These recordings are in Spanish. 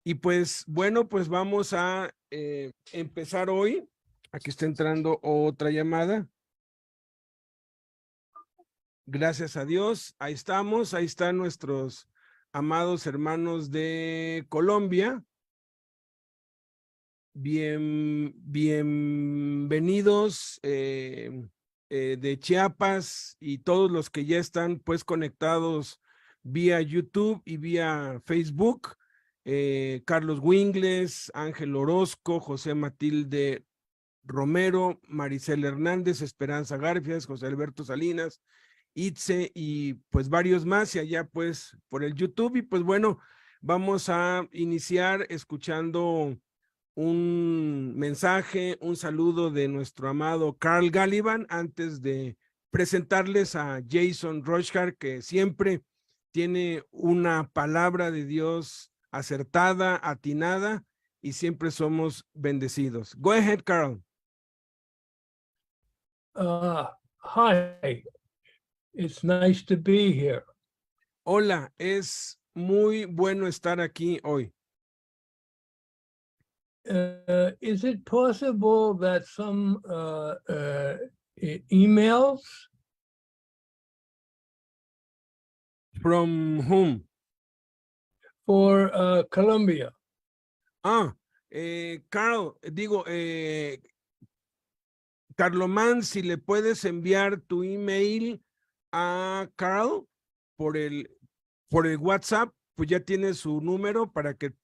Y pues bueno, pues vamos a empezar hoy. Aquí está entrando otra llamada. Gracias a Dios. Ahí estamos. Ahí están nuestros amados hermanos de Colombia. Bienvenidos de Chiapas y todos los que ya están pues conectados vía YouTube y vía Facebook. Carlos Wingles, Ángel Orozco, José Matilde Romero, Maricel Hernández, Esperanza Garfias, José Alberto Salinas, Itze y pues varios más y allá pues por el YouTube. Y pues bueno, vamos a iniciar escuchando un mensaje, un saludo de nuestro amado Carl Gallivan antes de presentarles a Jason Rochard, que siempre tiene una palabra de Dios acertada, atinada, y siempre somos bendecidos. Go ahead, Carl. Hi, it's nice to be here. Hola, es muy bueno estar aquí hoy. Is it possible that some emails? From whom? For Colombia. Carl, digo, Carlomán, si le puedes enviar tu email a Carl por el WhatsApp, pues ya tienes su número para que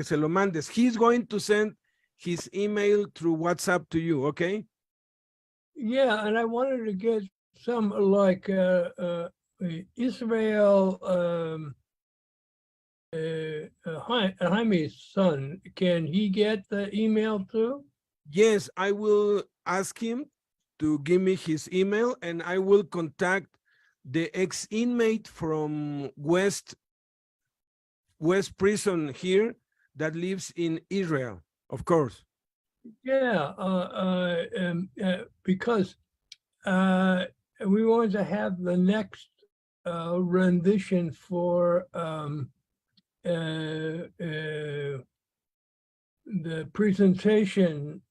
se lo mandes. He's going to send his email through WhatsApp to you, okay? Yeah, and I wanted to get some like Israel Jaime's son. Can he get the email too? Yes, I will ask him to give me his email and I will contact the ex-inmate from West Prison here that lives in Israel, of course. Yeah, because we want to have the next rendition for the presentation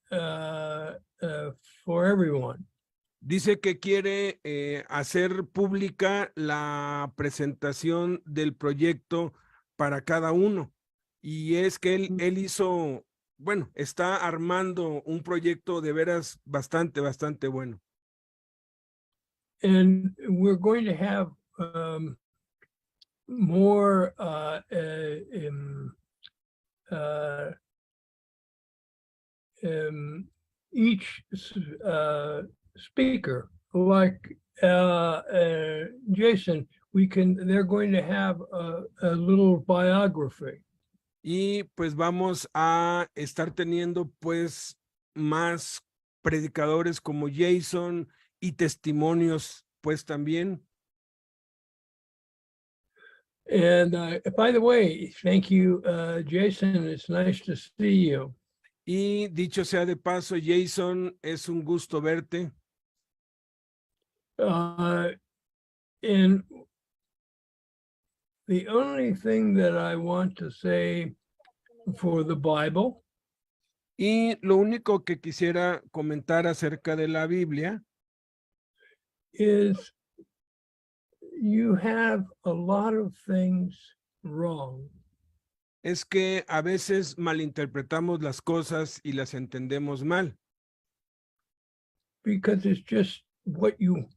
for everyone. Dice que quiere hacer pública la presentación del proyecto para cada uno. Y es que él hizo, bueno, está armando un proyecto de veras bastante bueno. And we're going to have more each speaker, like Jason, they're going to have a little biography. Y pues vamos a estar teniendo pues más predicadores como Jason y testimonios pues también. And by the way, thank you, Jason. It's nice to see you. Y dicho sea de paso, Jason, es un gusto verte. And the only thing that I want to say for the Bible y lo único que quisiera comentar acerca de la Biblia is you have a lot of things wrong. Es que a veces malinterpretamos las cosas y las entendemos mal. Because it's just what you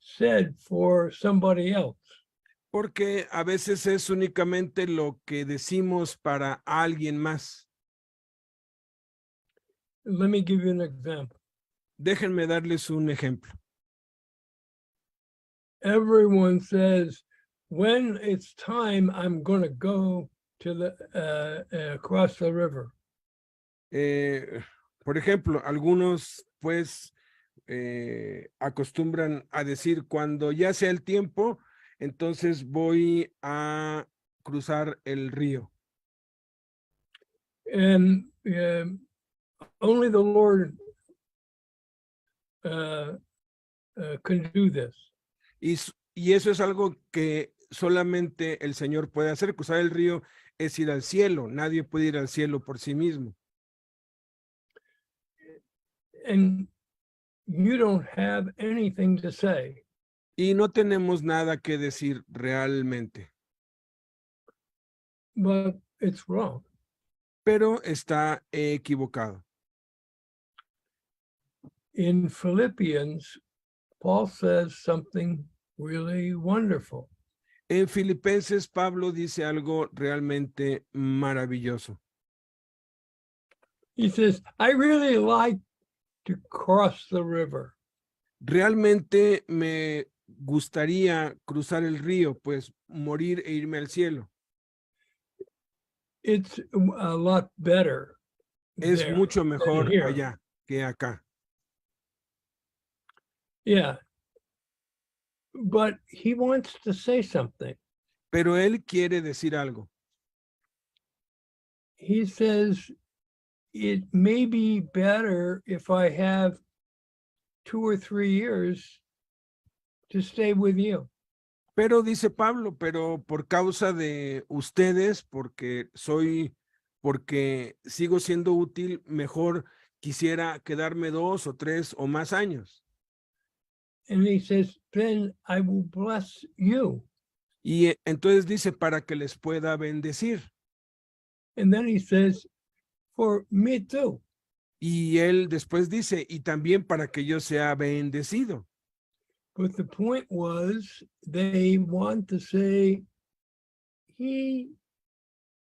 said for somebody else. Porque a veces es únicamente lo que decimos para alguien más. Let me give you an example. Déjenme darles un ejemplo. Everyone says, when it's time, I'm going to go to the across the river. Por ejemplo, algunos pues acostumbran a decir cuando ya sea el tiempo, entonces voy a cruzar el río. And only the Lord can do this. Y eso es algo que solamente el Señor puede hacer. Cruzar el río es ir al cielo. Nadie puede ir al cielo por sí mismo. And you don't have anything to say. Y no tenemos nada que decir realmente. But it's wrong. Pero está equivocado. In Philippians, Paul says something really wonderful. En Filipenses, Pablo dice algo realmente maravilloso. He says, I really like to cross the river. Realmente me gustaría cruzar el río, pues morir e irme al cielo. It's a lot better. Es there mucho than mejor here. allá que acá. Yeah. But he wants to say something. Pero él quiere decir algo. He says, it may be better if I have 2 or 3 years to stay with you. Pero dice Pablo, pero por causa de ustedes, porque sigo siendo útil, mejor quisiera quedarme 2 o 3 o más años. And he says, then I will bless you. Y entonces dice, para que les pueda bendecir. And then he says, for me too. Y él después dice, y también para que yo sea bendecido. But the point was, they want to say, he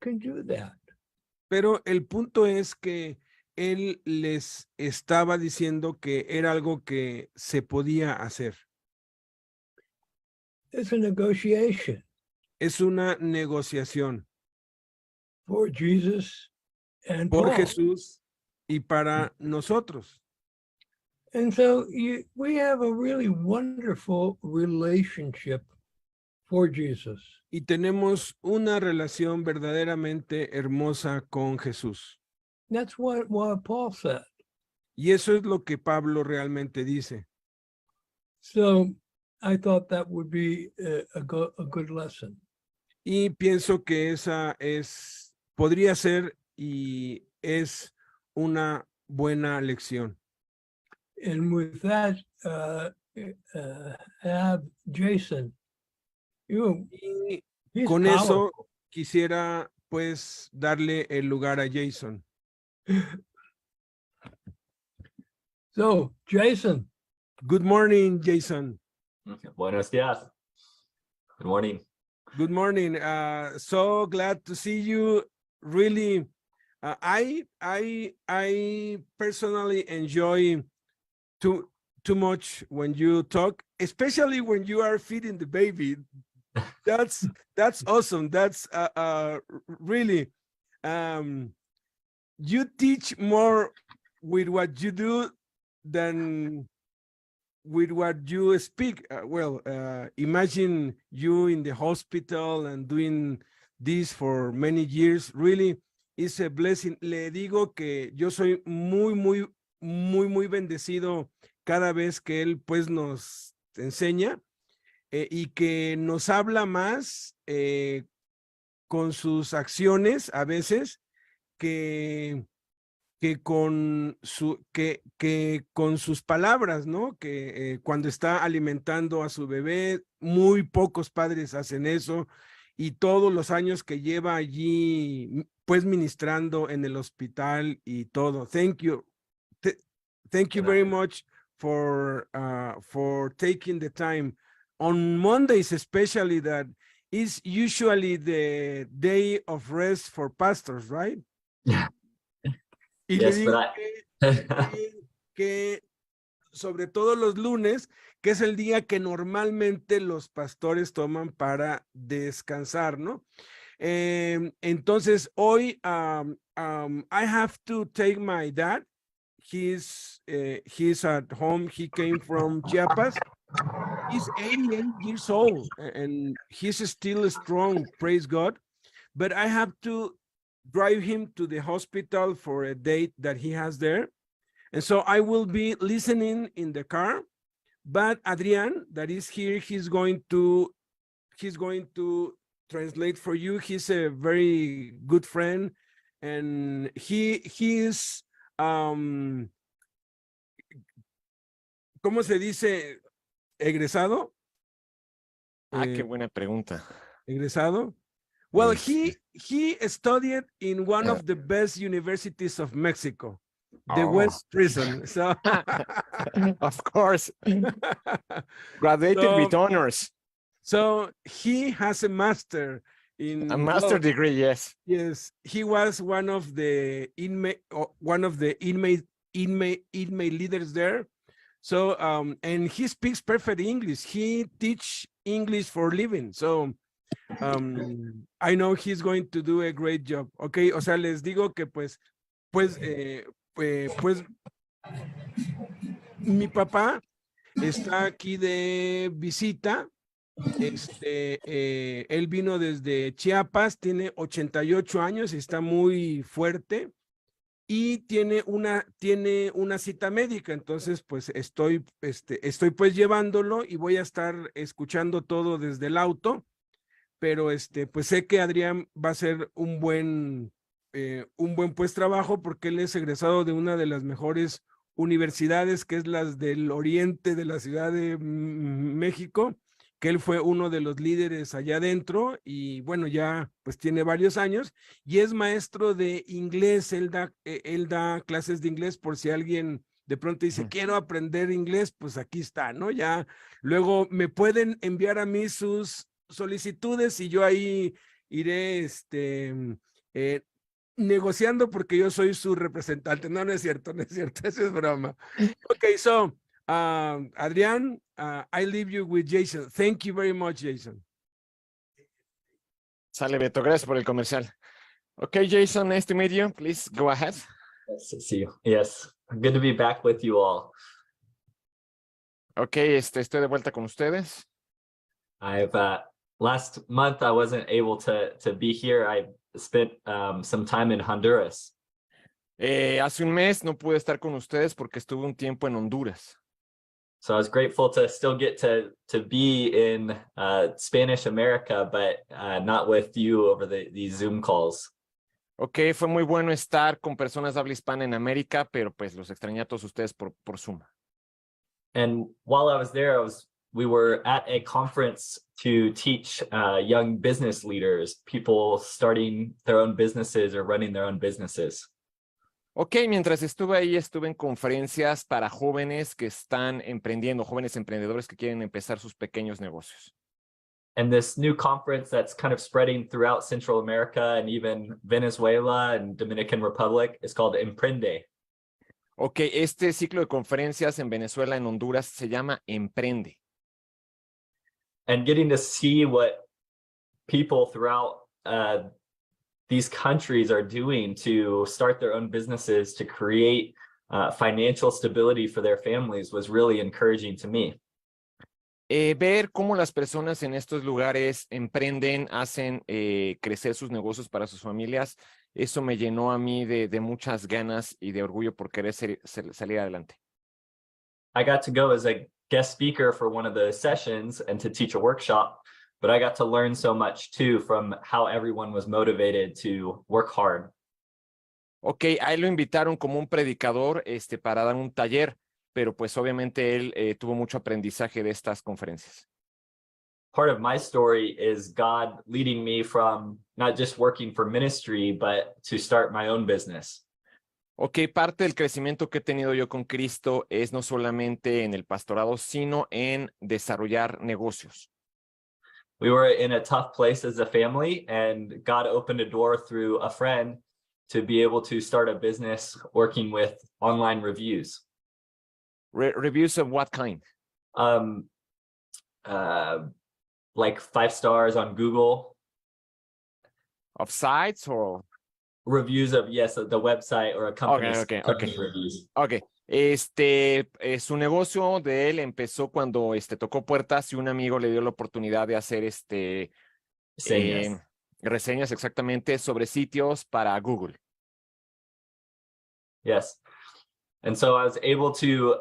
can do that. Pero el punto es que él les estaba diciendo que era algo que se podía hacer. It's a negotiation Es una negociación for Jesus and por Paul. Jesús y para nosotros. And so we have a really wonderful relationship for Jesus. Y tenemos una relación verdaderamente hermosa con Jesús. That's what Paul said. Y eso es lo que Pablo realmente dice. So I thought that would be a good lesson. Y pienso que podría ser y es una buena lección. And with that, have Jason. Y He's con eso powerful. quisiera pues darle el lugar a Jason. So, Jason. Good morning, Jason. Buenos días. Good morning. Good morning. So glad to see you. Really, I personally enjoy too much when you talk, especially when you are feeding the baby. That's awesome. That's really you teach more with what you do than with what you speak. Imagine you in the hospital and doing this for many years. Really, it's a blessing. Le digo que yo soy muy bendecido cada vez que él pues nos enseña y que nos habla más con sus acciones a veces que con sus palabras, ¿no? Que cuando está alimentando a su bebé, muy pocos padres hacen eso, y todos los años que lleva allí, pues ministrando en el hospital y todo. Thank you. Thank you very much for taking the time. On Mondays, especially, that is usually the day of rest for pastors, right? Yeah. Y yes, le digo but que sobre todo los lunes, que es el día que normalmente los pastores toman para descansar, ¿no? Entonces, hoy I have to take my dad. He's at home. He came from Chiapas. He's 88 years old and he's still strong, praise God. But I have to drive him to the hospital for a date that he has there. And so I will be listening in the car, but Adrian, that is here, he's going to he's going to translate for you. He's a very good friend, and he is ¿cómo se dice? Egresado. Qué buena pregunta. Egresado. Well, Este. he studied in one of the best universities of Mexico, the Oh. West Prison. So, Of course. Graduated with honors. so he has a master in A master degree, yes. Yes, he was one of the inmate leaders there. So, and he speaks perfect English. He teach English for living. So, I know he's going to do a great job. Okay, o sea, les digo que pues, mi papá está aquí de visita. Él vino desde Chiapas, tiene 88 años, está muy fuerte y tiene una cita médica. Entonces, pues estoy pues llevándolo y voy a estar escuchando todo desde el auto. Pero pues sé que Adrián va a hacer un buen pues trabajo, porque él es egresado de una de las mejores universidades, que es las del oriente de la Ciudad de México, que él fue uno de los líderes allá adentro, y bueno, ya pues tiene varios años, y es maestro de inglés. Él da clases de inglés, por si alguien de pronto dice, quiero aprender inglés, pues aquí está, ¿no? Ya luego me pueden enviar a mí sus solicitudes y yo ahí iré negociando, porque yo soy su representante. No, no es cierto, eso es broma. Okay, so Adrián, I leave you with Jason. Thank you very much, Jason. Sale, Beto, gracias por el comercial. Okay, Jason, nice to meet you. Please go ahead. Yes, see you. Yes, good to be back with you all. Okay, estoy de vuelta con ustedes. I've last month I wasn't able to be here. I spent some time in Honduras. Hace un mes no pude estar con ustedes porque estuve un tiempo en Honduras. So I was grateful to still get to be in Spanish America, but not with you over these Zoom calls. Ok, fue muy bueno estar con personas de habla hispana en América, pero pues los extrañé a todos ustedes por Zoom. And while I was there, we were at a conference to teach young business leaders, people starting their own businesses or running their own businesses. Ok, mientras estuve ahí, estuve en conferencias para jóvenes que están emprendiendo, jóvenes emprendedores que quieren empezar sus pequeños negocios. And this new conference that's kind of spreading throughout Central America and even Venezuela and Dominican Republic is called Emprende. Ok, este ciclo de conferencias en Venezuela, en Honduras, se llama Emprende. And getting to see what people throughout these countries are doing to start their own businesses, to create financial stability for their families was really encouraging to me. Ver cómo las personas en estos lugares emprenden, hacen crecer sus negocios para sus familias, eso me llenó a mí de muchas ganas y de orgullo por querer salir adelante. I got to go as a guest speaker for one of the sessions and to teach a workshop, but I got to learn so much too from how everyone was motivated to work hard. Ok, ahí lo invitaron como un predicador para dar un taller, pero pues obviamente él tuvo mucho aprendizaje de estas conferencias. Part of my story is God leading me from not just working for ministry, but to start my own business. Ok, parte del crecimiento que he tenido yo con Cristo es no solamente en el pastorado, sino en desarrollar negocios. We were in a tough place as a family, and God opened a door through a friend to be able to start a business working with online reviews. Reviews of what kind? Like 5 stars on Google. Of sites or? Reviews of, yes, the website or a company's company reviews. Ok, su negocio de él empezó cuando tocó puertas y un amigo le dio la oportunidad de hacer reseñas exactamente sobre sitios para Google. Yes. And so I was able to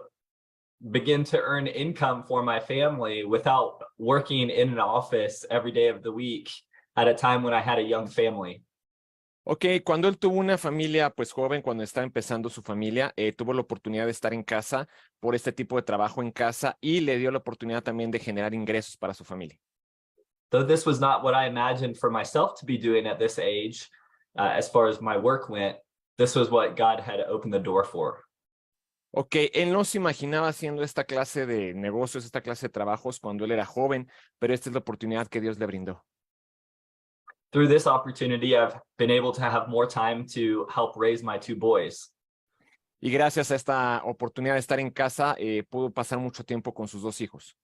begin to earn income for my family without working in an office every day of the week at a time when I had a young family. Ok, cuando él tuvo una familia, pues joven, cuando estaba empezando su familia, tuvo la oportunidad de estar en casa por este tipo de trabajo en casa y le dio la oportunidad también de generar ingresos para su familia. Though this was not what I imagined for myself to be doing at this age, as far as my work went, this was what God had opened the door for. Ok, él no se imaginaba haciendo esta clase de negocios, esta clase de trabajos cuando él era joven, pero esta es la oportunidad que Dios le brindó. Through this opportunity, I've been able to have more time to help raise my two boys. Y gracias a esta oportunidad de estar en casa, pudo pasar mucho tiempo con sus dos hijos.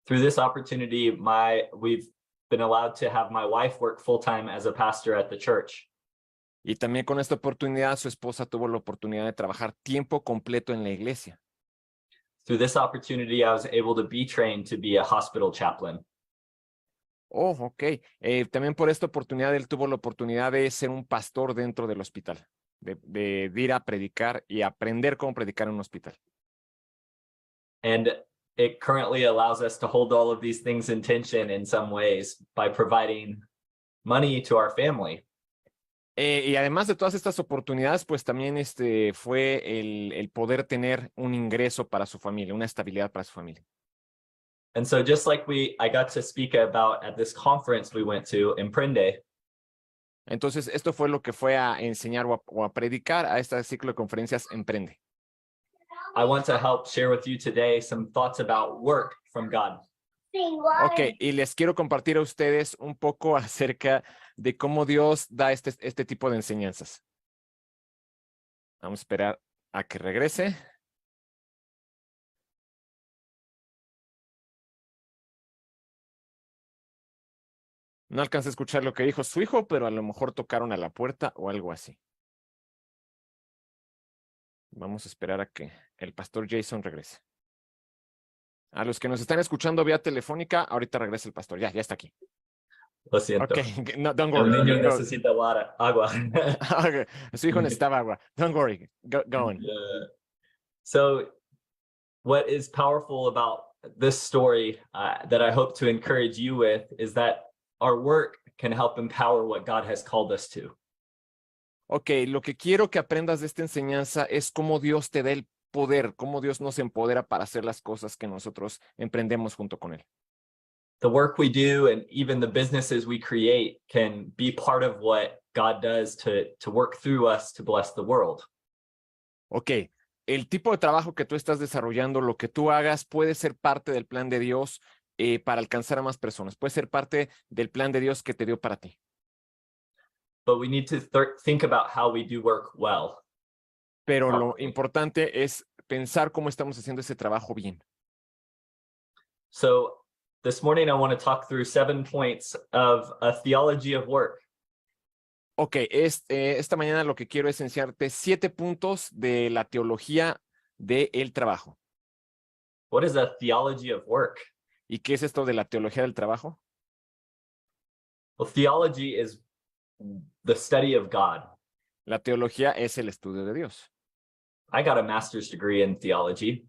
Through this opportunity, we've been allowed to have my wife work full-time as a pastor at the church. Y también con esta oportunidad, su esposa tuvo la oportunidad de trabajar tiempo completo en la iglesia. Through this opportunity, I was able to be trained to be a hospital chaplain. Oh, ok. También por esta oportunidad, él tuvo la oportunidad de ser un pastor dentro del hospital, de ir a predicar y aprender cómo predicar en un hospital. And it currently allows us to hold all of these things in tension in some ways by providing money to our family. Y además de todas estas oportunidades, pues también fue el poder tener un ingreso para su familia, una estabilidad para su familia. And so just like I got to speak about at this conference we went to, Emprende, Entonces, esto fue lo que fue a enseñar o a predicar a este ciclo de conferencias Emprende. I want to help share with you today some thoughts about work from God. Ok, y les quiero compartir a ustedes un poco acerca de cómo Dios da este tipo de enseñanzas. Vamos a esperar a que regrese. No alcancé a escuchar lo que dijo su hijo, pero a lo mejor tocaron a la puerta o algo así. Vamos a esperar a que el pastor Jason regrese. A los que nos están escuchando vía telefónica, ahorita regresa el pastor. Ya está aquí. Lo siento. Ok, no, don't El worry. niño necesita agua. Okay. Su hijo necesitaba agua. Don't worry. Go on. So what is powerful about this story that I hope to encourage you with is that our work can help empower what God has called us to. Ok, lo que quiero que aprendas de esta enseñanza es cómo Dios te da el poder, cómo Dios nos empodera para hacer las cosas que nosotros emprendemos junto con Él. The work we do and even the businesses we create can be part of what God does to work through us to bless the world. Ok, el tipo de trabajo que tú estás desarrollando, lo que tú hagas, puede ser parte del plan de Dios para alcanzar a más personas. Puede ser parte del plan de Dios que te dio para ti. But we need to think about how we do work well. Pero lo importante es pensar cómo estamos haciendo ese trabajo bien. So this morning, I want to talk through 7 points of a theology of work. Ok, esta mañana lo que quiero es enseñarte 7 puntos de la teología del trabajo. What is a theology of work? ¿Y qué es esto de la teología del trabajo? Well, theology is the study of God. La teología es el estudio de Dios. I got a master's degree in theology.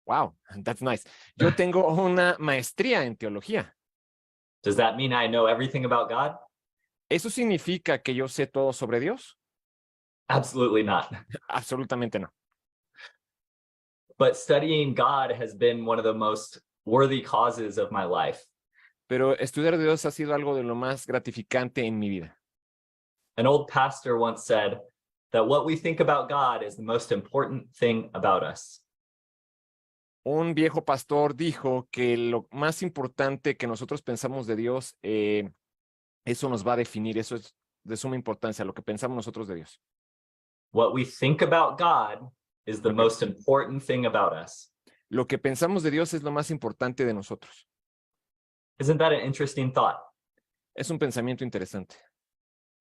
Wow, that's nice. Yo tengo una maestría en teología. Does that mean I know everything about God? ¿Eso significa que yo sé todo sobre Dios? Absolutely not. Absolutamente no. But studying God has been one of the most worthy causes of my life. Pero estudiar de Dios ha sido algo de lo más gratificante en mi vida. An old pastor once said that what we think about God is the most important thing about us. Un viejo pastor dijo que lo más importante que nosotros pensamos de Dios, eso nos va a definir, eso es de suma importancia, lo que pensamos nosotros de Dios. What we think about God is the most important thing about us. Lo que pensamos de Dios es lo más importante de nosotros. Isn't that an interesting thought? Es un pensamiento interesante.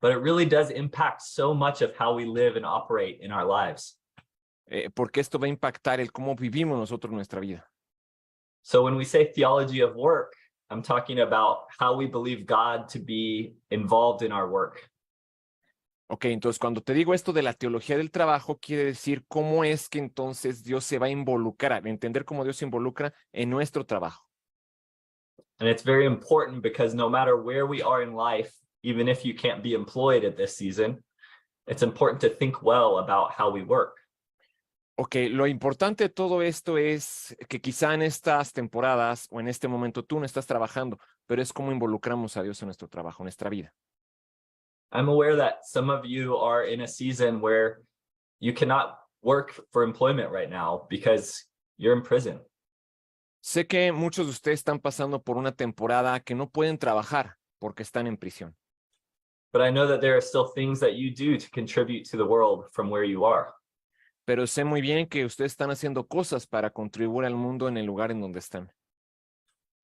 But it really does impact so much of how we live and operate in our lives. Porque esto va a impactar el cómo vivimos nosotros nuestra vida. So when we say theology of work, I'm talking about how we believe God to be involved in our work. Ok, entonces cuando te digo esto de la teología del trabajo, quiere decir cómo es que entonces Dios se va a involucrar, entender cómo Dios se involucra en nuestro trabajo. And it's very important because no matter where we are in life, even if you can't be employed at this season, it's important to think well about how we work. Ok, lo importante de todo esto es que quizá en estas temporadas o en este momento tú no estás trabajando, pero es cómo involucramos a Dios en nuestro trabajo, en nuestra vida. I'm aware that some of you are in a season where you cannot work for employment right now because you're in prison. Sé que muchos de ustedes están pasando por una temporada que no pueden trabajar porque están en prisión. But I know that there are still things that you do to contribute to the world from where you are. Pero sé muy bien que ustedes están haciendo cosas para contribuir al mundo en el lugar en donde están.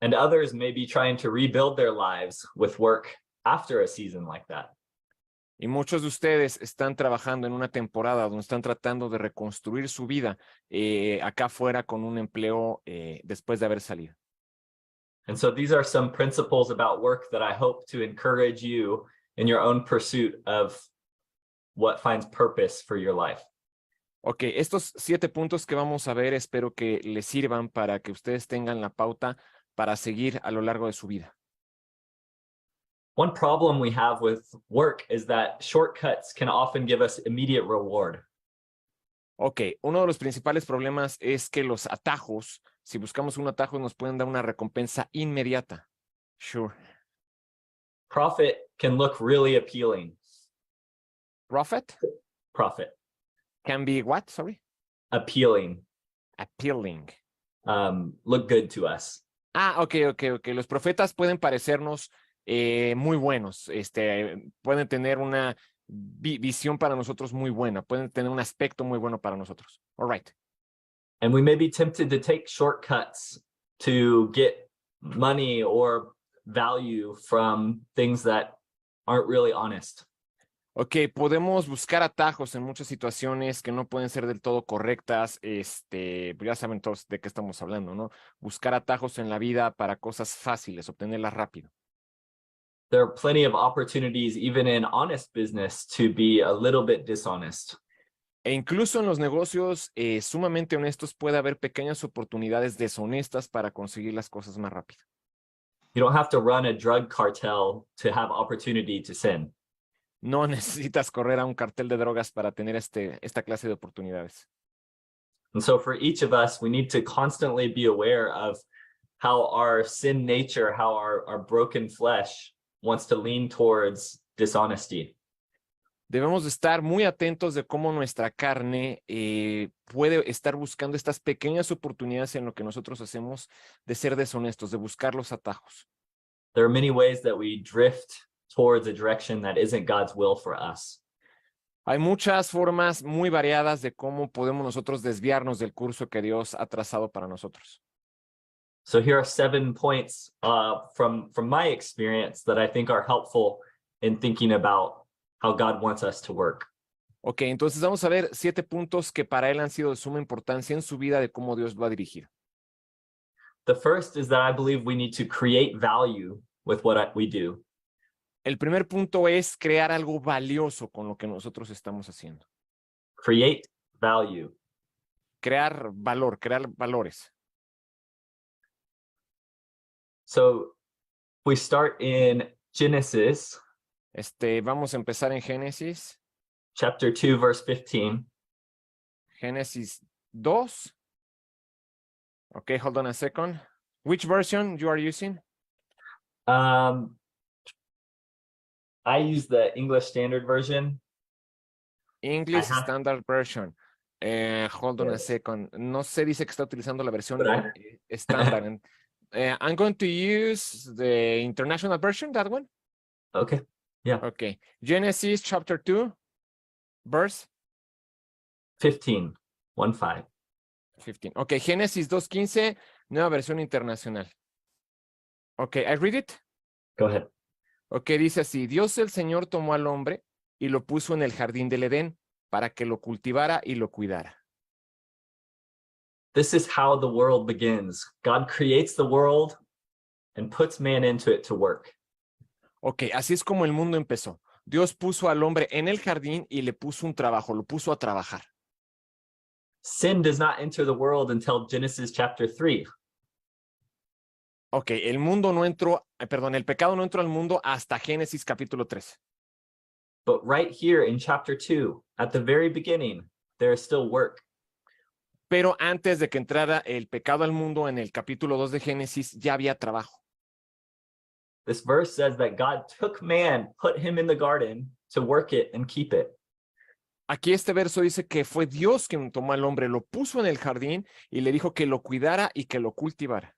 And others may be trying to rebuild their lives with work after a season like that. Y muchos de ustedes están trabajando en una temporada donde están tratando de reconstruir su vida acá afuera con un empleo después de haber salido. And so these are some principles about work that I hope to encourage you in your own pursuit of what finds purpose for your life. Ok, estos 7 puntos que vamos a ver espero que les sirvan para que ustedes tengan la pauta para seguir a lo largo de su vida. One problem we have with work is that shortcuts can often give us immediate reward. Ok, uno de los principales problemas es que los atajos, si buscamos un atajo, nos pueden dar una recompensa inmediata. Sure. Profit can look really appealing. Profit Profit, can be what? Sorry? appealing, Appealing. look good to us. Ah, ok. Los profetas pueden parecernos muy buenos. Pueden tener una visión para nosotros muy buena. Pueden tener un aspecto muy bueno para nosotros. All right. And we may be tempted to take shortcuts to get money or value from things that aren't really honest. Ok, podemos buscar atajos en muchas situaciones que no pueden ser del todo correctas. Pues ya saben todos de qué estamos hablando, ¿no? Buscar atajos en la vida para cosas fáciles, obtenerlas rápido. There are plenty of opportunities, even in honest business, to be a little bit dishonest. E incluso en los negocios sumamente honestos puede haber pequeñas oportunidades deshonestas para conseguir las cosas más rápido. You don't have to run a drug cartel to have opportunity to sin. No necesitas correr a un cartel de drogas para tener esta clase de oportunidades. And so for each of us, we need to constantly be aware of how our sin nature, how our broken flesh wants to lean towards dishonesty. Debemos de estar muy atentos de cómo nuestra carne puede estar buscando estas pequeñas oportunidades en lo que nosotros hacemos de ser deshonestos, de buscar los atajos. There are many ways that we drift towards a direction that isn't God's will for us. Hay muchas formas muy variadas de cómo podemos nosotros desviarnos del curso que Dios ha trazado para nosotros. So here are 7 points from my experience that I think are helpful in thinking about how God wants us to work. Ok, entonces vamos a ver 7 puntos que para él han sido de suma importancia en su vida de cómo Dios lo ha dirigido. The first is that I believe we need to create value with what we do. El primer punto es crear algo valioso con lo que nosotros estamos haciendo. Create value. Crear valor, crear valores. So we start in Genesis Vamos a empezar en Génesis. chapter 2, verse 15. Génesis 2. Okay, hold on a second. Which version you are using? I use the English Standard Version. English Ajá. Standard Version. Hold on a Yes. second. No sé, dice que está utilizando la versión But estándar. I'm going to use the international version, that one. Okay. Okay. Genesis chapter 2, verse 15. 1-5. 15. Okay, Génesis 2:15, nueva versión internacional. Okay, I read it. Go ahead. Ok, dice así, Dios el Señor tomó al hombre y lo puso en el jardín del Edén para que lo cultivara y lo cuidara. This is how the world begins. God creates the world and puts man into it to work. Ok, así es como el mundo empezó. Dios puso al hombre en el jardín y le puso un trabajo, lo puso a trabajar. Sin does not enter the world until Genesis chapter 3. Ok, el pecado no entró al mundo hasta Génesis capítulo 3. But right here in chapter 2, at the very beginning, there is still work. Pero antes de que entrara el pecado al mundo en el capítulo 2 de Génesis, ya había trabajo. This verse says that God took man, put him in the garden to work it and keep it. Aquí este verso dice que fue Dios quien tomó al hombre, lo puso en el jardín y le dijo que lo cuidara y que lo cultivara.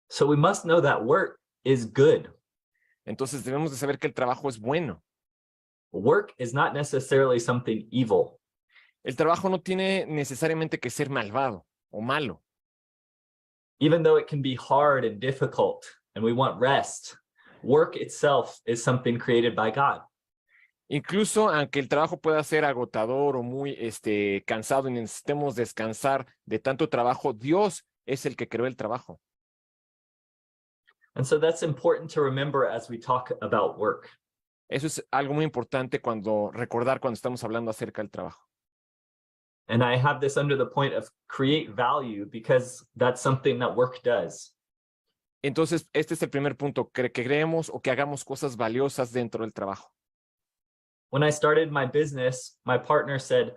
So we must know that work is good. Entonces debemos de saber que el trabajo es bueno. Work is not necessarily something evil. El trabajo no tiene necesariamente que ser malvado o malo. Even though it can be hard and difficult and we want rest, work itself is something created by God. Incluso aunque el trabajo pueda ser agotador o muy cansado y necesitemos descansar de tanto trabajo, Dios es el que creó el trabajo. And so that's important to remember as we talk about work. Eso es algo muy importante recordar cuando estamos hablando acerca del trabajo. And I have this under the point of create value because that's something that work does. Entonces, este es el primer punto, que creemos o que hagamos cosas valiosas dentro del trabajo. When I started my business, my partner said,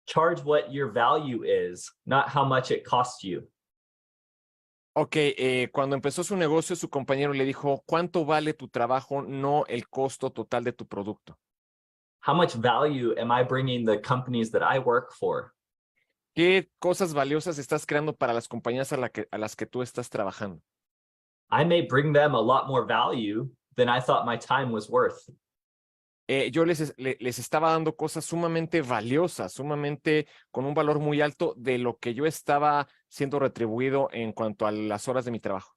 charge what your value is, not how much it costs you. Ok, cuando empezó su negocio, su compañero le dijo, ¿cuánto vale tu trabajo, no el costo total de tu producto? How much value am I bringing the companies that I work for? ¿Qué cosas valiosas estás creando para las compañías a las que tú estás trabajando? I may bring them a lot more value than I thought my time was worth. Yo les estaba dando cosas sumamente valiosas, sumamente con un valor muy alto de lo que yo estaba siendo retribuido en cuanto a las horas de mi trabajo.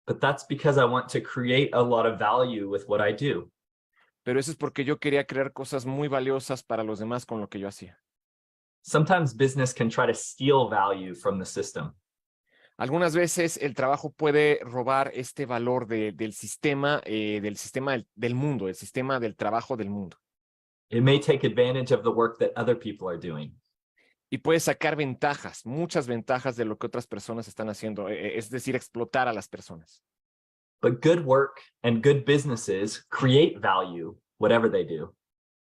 But that's because I want to create a lot of value with what I do. Pero eso es porque yo quería crear cosas muy valiosas para los demás con lo que yo hacía. Sometimes business can try to steal value from the system. Algunas veces el trabajo puede robar este valor del sistema del mundo, el sistema del trabajo del mundo. It may take advantage of the work that other people are doing. Y puede sacar ventajas, muchas ventajas de lo que otras personas están haciendo, es decir, explotar a las personas. But good work and good businesses create value, whatever they do.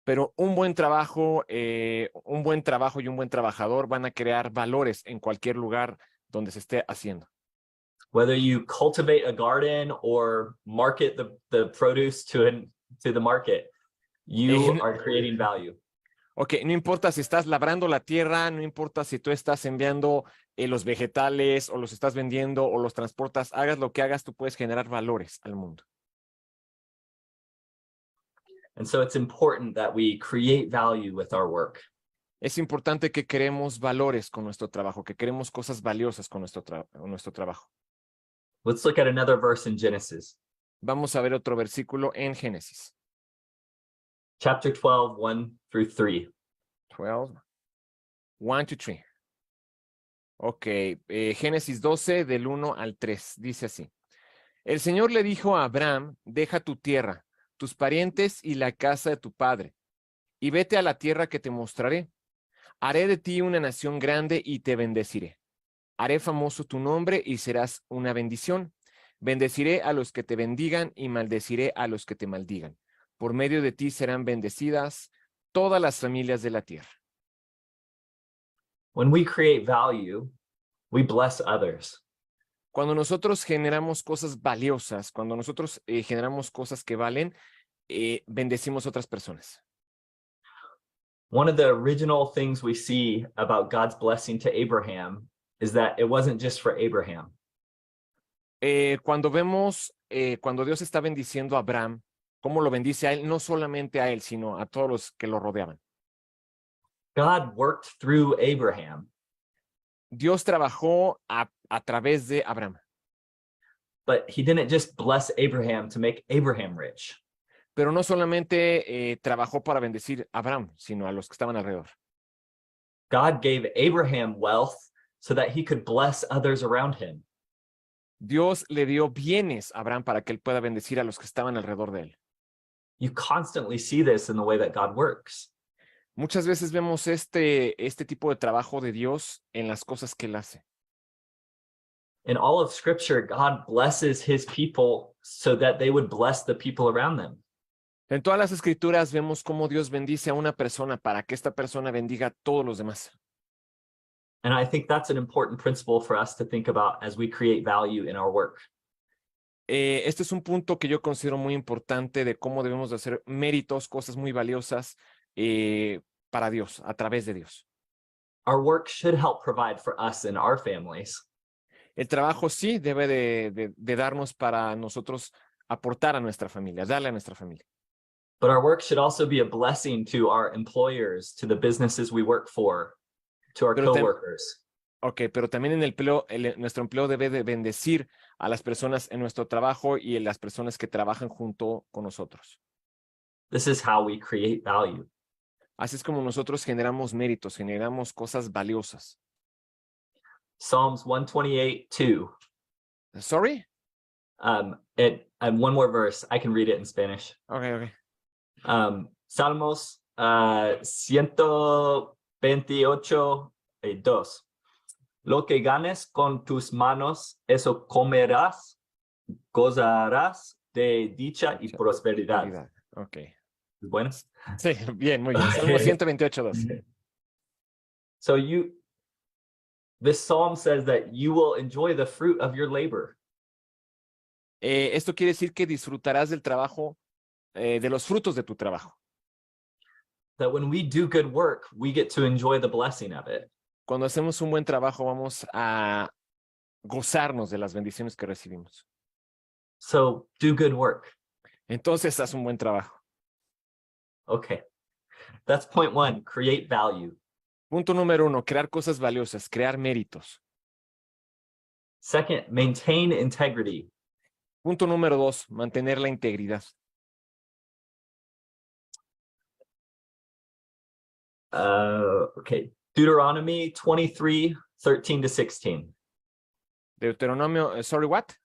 Pero un buen trabajo y un buen trabajador van a crear valores en cualquier lugar donde se esté haciendo. Whether you cultivate a garden or market the produce to the market, you are creating value. Ok, no importa si estás labrando la tierra, no importa si tú estás enviando los vegetales o los estás vendiendo o los transportas, hagas lo que hagas, tú puedes generar valores al mundo. And so it's important that we create value with our work. Es importante que creemos valores con nuestro trabajo, que creemos cosas valiosas con nuestro trabajo. Let's look at another verse in Genesis. Vamos a ver otro versículo en Génesis. Chapter 12, 1 through 3. 12, 1 to 3. Ok, Génesis 12 del 1 al 3, dice así. El Señor le dijo a Abraham, deja tu tierra, tus parientes y la casa de tu padre, y vete a la tierra que te mostraré. Haré de ti una nación grande y te bendeciré. Haré famoso tu nombre y serás una bendición. Bendeciré a los que te bendigan y maldeciré a los que te maldigan. Por medio de ti serán bendecidas todas las familias de la tierra. When we create value, we bless others. Cuando nosotros generamos cosas valiosas, cuando nosotros generamos cosas que valen, bendecimos a otras personas. One of the original things we see about God's blessing to Abraham is that it wasn't just for Abraham. Cuando Dios está bendiciendo a Abraham, cómo lo bendice a él, no solamente a él, sino a todos los que lo rodeaban. God worked through Abraham. Dios trabajó a través de Abraham. But he didn't just bless Abraham to make Abraham rich. Pero no solamente trabajó para bendecir a Abraham, sino a los que estaban alrededor. God gave Abraham wealth so that he could bless others around him. Dios le dio bienes a Abraham para que él pueda bendecir a los que estaban alrededor de él. you constantly see this in the way that God works. Muchas veces vemos este tipo de trabajo de Dios en las cosas que Él hace. In all of Scripture, God blesses his people so that they would bless the people around them. En todas las escrituras vemos cómo Dios bendice a una persona para que esta persona bendiga a todos los demás. And I think that's an important principle for us to think about as we create value in our work. Este es un punto que yo considero muy importante de cómo debemos de hacer méritos, cosas muy valiosas para Dios, a través de Dios. Our work should help provide for us and our families. El trabajo sí debe de darnos para nosotros aportar a nuestra familia, darle a nuestra familia. But our work should also be a blessing to our employers, to the businesses we work for, to our Pero coworkers. Ok, pero también en nuestro empleo debe de bendecir a las personas en nuestro trabajo y en las personas que trabajan junto con nosotros. This is how we create value. Así es como nosotros generamos méritos, generamos cosas valiosas. Psalms 128:2. Sorry? And one more verse. I can read it in Spanish. Ok. Salmos 128:2. Lo que ganes con tus manos, eso comerás, gozarás de dicha y prosperidad. Ok. Buenas. Sí, bien, muy bien. Salmo 128:2. So this psalm says that you will enjoy the fruit of your labor. Esto quiere decir que disfrutarás del trabajo, de los frutos de tu trabajo. That when we do good work, we get to enjoy the blessing of it. Cuando hacemos un buen trabajo, vamos a gozarnos de las bendiciones que recibimos. So do good work. Entonces, haz un buen trabajo. Okay. That's point 1, create value. Punto número 1, crear cosas valiosas, crear méritos. Second, maintain integrity. Punto número 2, mantener la integridad. Okay. Deuteronomy 23:13-16. Deuteronomio, sorry, what?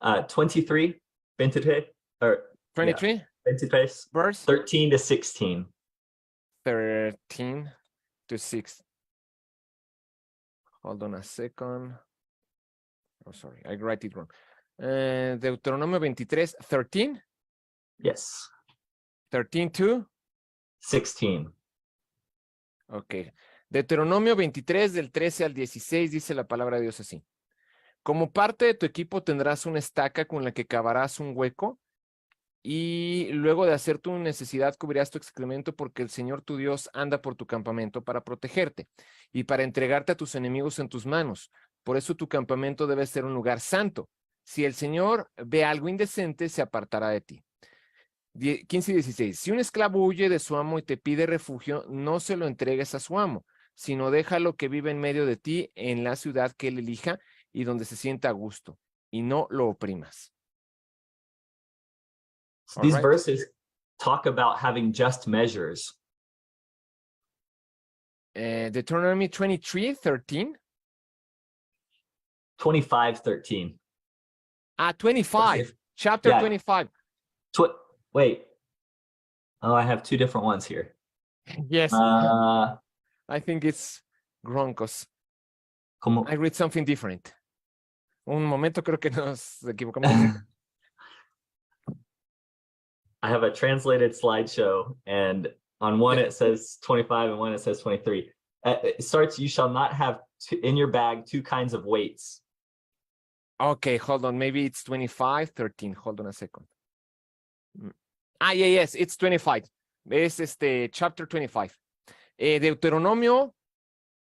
23, 23, or 23, yeah, 23, verse 13-16. 13 to 6. Hold on a second. Oh, sorry, I write it wrong. Deuteronomio 23:13. Yes. 13 to 16. Ok. Deuteronomio 23 del 13 al 16 dice la palabra de Dios así. Como parte de tu equipo tendrás una estaca con la que cavarás un hueco y luego de hacer tu necesidad cubrirás tu excremento porque el Señor tu Dios anda por tu campamento para protegerte y para entregarte a tus enemigos en tus manos. Por eso tu campamento debe ser un lugar santo. Si el Señor ve algo indecente, se apartará de ti. 15 y 16. Si un esclavo huye de su amo y te pide refugio, no se lo entregues a su amo, sino déjalo que vive en medio de ti en la ciudad que él elija y donde se sienta a gusto, y no lo oprimas. So these Alright. verses talk about having just measures. Deuteronomy 23:13. 25:13. 25. Chapter Yeah. 25. Wait. Oh, I have 2 different ones here. Yes. Uh, I think it's wrong because como, I read something different. Un momento, creo que nos equivocamos. I have a translated slideshow, and on one it says 25 and one it says 23. It starts, you shall not have in your bag 2 kinds of weights. Okay, hold on. Maybe it's 25:13. Hold on a second. Yes, it's 25. Es chapter 25. Deuteronomio,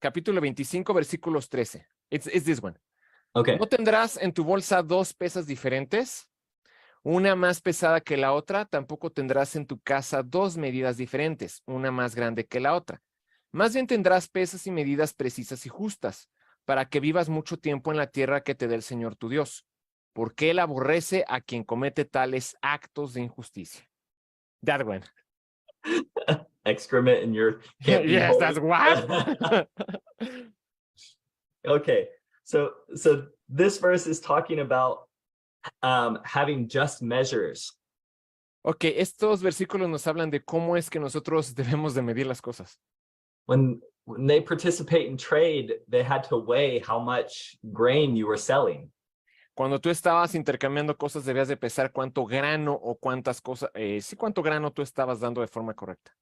capítulo 25, versículos 13. It's this one. Okay. ¿No tendrás en tu bolsa 2 pesas diferentes? Una más pesada que la otra. Tampoco tendrás en tu casa 2 medidas diferentes, una más grande que la otra. Más bien tendrás pesas y medidas precisas y justas, para que vivas mucho tiempo en la tierra que te dé el Señor tu Dios, porque Él aborrece a quien comete tales actos de injusticia. That one. Excrement in your can't be Yes, holy. that's what. Okay, so this verse is talking about having just measures. Ok, estos versículos nos hablan de cómo es que nosotros debemos de medir las cosas. When they participate in trade, they had to weigh how much grain you were selling. Cuando tú estabas intercambiando cosas, debías de pesar cuánto grano o cuántas cosas, sí, cuánto grano tú estabas dando de forma correcta.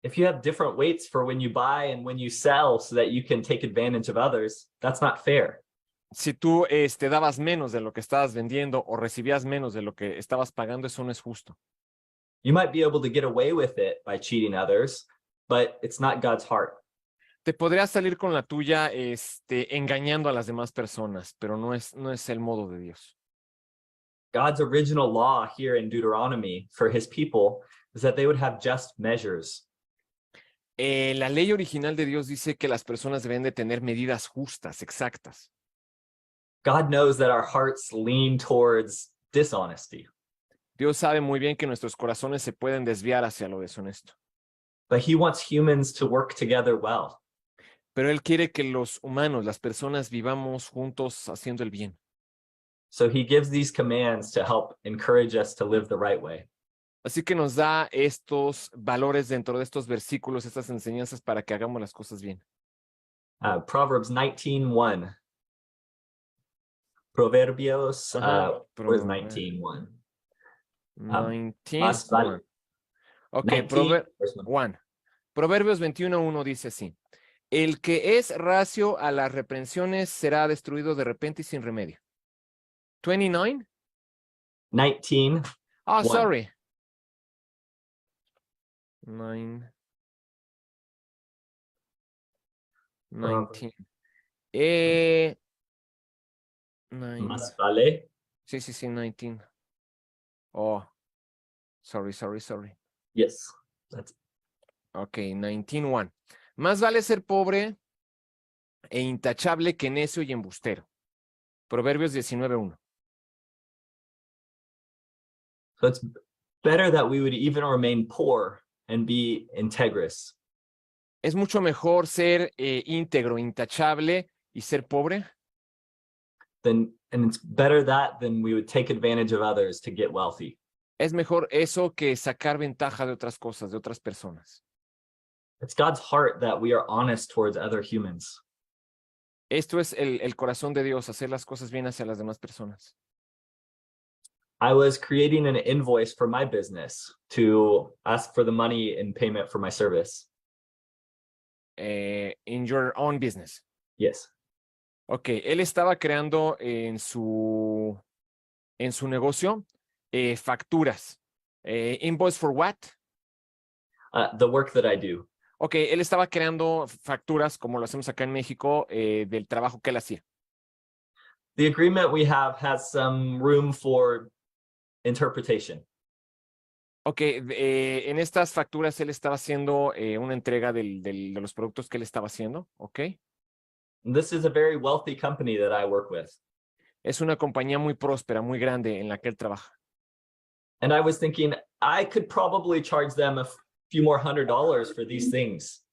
If you have different weights for when you buy and when you sell so that you can take advantage of others, that's not fair. Si tú dabas menos de lo que estabas vendiendo o recibías menos de lo que estabas pagando, eso no es justo. You might be able to get away with it by cheating others, but it's not God's heart. Te podrías salir con la tuya engañando a las demás personas, pero no es el modo de Dios. God's original law here in Deuteronomy for his people is that they would have just measures. La ley original de Dios dice que las personas deben de tener medidas justas, exactas. God knows that our hearts lean towards dishonesty, Dios sabe muy bien que nuestros corazones se pueden desviar hacia lo deshonesto, but he wants humans to work together well. pero Él quiere que los humanos, las personas, vivamos juntos haciendo el bien. So he gives these commands to help encourage us to live the right way. Así que nos da estos valores dentro de estos versículos, estas enseñanzas para que hagamos las cosas bien. Proverbs 19:1. Proverbios, where's 19:1? 19:1. Ok, 19, verse 1. 1. Proverbios 21:1 dice así. El que es reacio a las reprensiones será destruido de repente y sin remedio. 29? 19. Oh, One. sorry. 9. 19. 9. Más vale. Sí, 19. Oh, sorry. Yes, that's Ok, 19:1. Más vale ser pobre e intachable que necio y embustero. Proverbios 19:1. so it's better that we would even remain poor and be integrous Es mucho mejor ser íntegro, intachable y ser pobre. and it's better that than we would take advantage of others to get wealthy. Es mejor eso que sacar ventaja de otras cosas, de otras personas. It's God's heart that we are honest towards other humans. Esto es el corazón de Dios, hacer las cosas bien hacia las demás personas. I was creating an invoice for my business to ask for the money in payment for my service. In your own business. Yes. Ok, él estaba creando en su negocio facturas. Invoice for what? The work that I do. Ok, él estaba creando facturas, como lo hacemos acá en México, del trabajo que él hacía. The agreement we have has some room for interpretation. Ok, en estas facturas él estaba haciendo una entrega de los productos que él estaba haciendo, ok. This is a very wealthy company that I work with. Es una compañía muy próspera, muy grande en la que él trabaja. And I was thinking I could probably charge them a few more $100s for these things.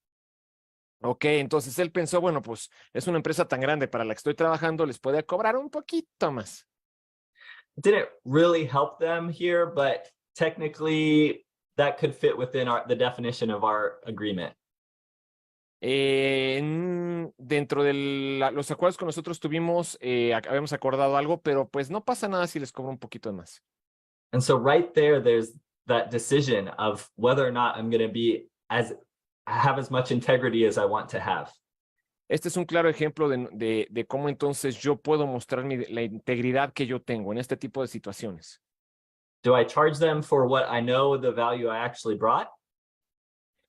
Ok, entonces él pensó, bueno, pues es una empresa tan grande para la que estoy trabajando, les puede cobrar un poquito más. It didn't really help them here, but technically that could fit within the definition of our agreement. Dentro de los acuerdos que nosotros tuvimos, habíamos acordado algo, pero pues no pasa nada si les cobro un poquito de más. And so right there's that decision of whether or not I'm going to have as much integrity as I want to have. Este es un claro ejemplo de cómo entonces yo puedo mostrar la integridad que yo tengo en este tipo de situaciones. Do I charge them for what I know the value I actually brought?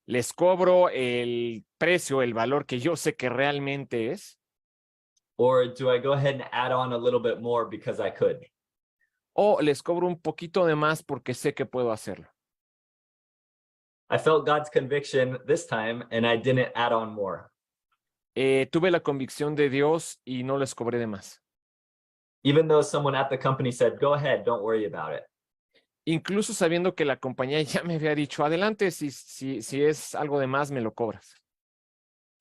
Les cobro el precio, el valor que yo sé que realmente es. Or do I go ahead and add on a little bit more because I could? O les cobro un poquito de más porque sé que puedo hacerlo. I felt God's conviction this time and I didn't add on more. Tuve la convicción de Dios y no les cobré de más. Even though someone at the company said, go ahead, don't worry about it. Incluso sabiendo que la compañía ya me había dicho, adelante, si es algo de más, me lo cobras.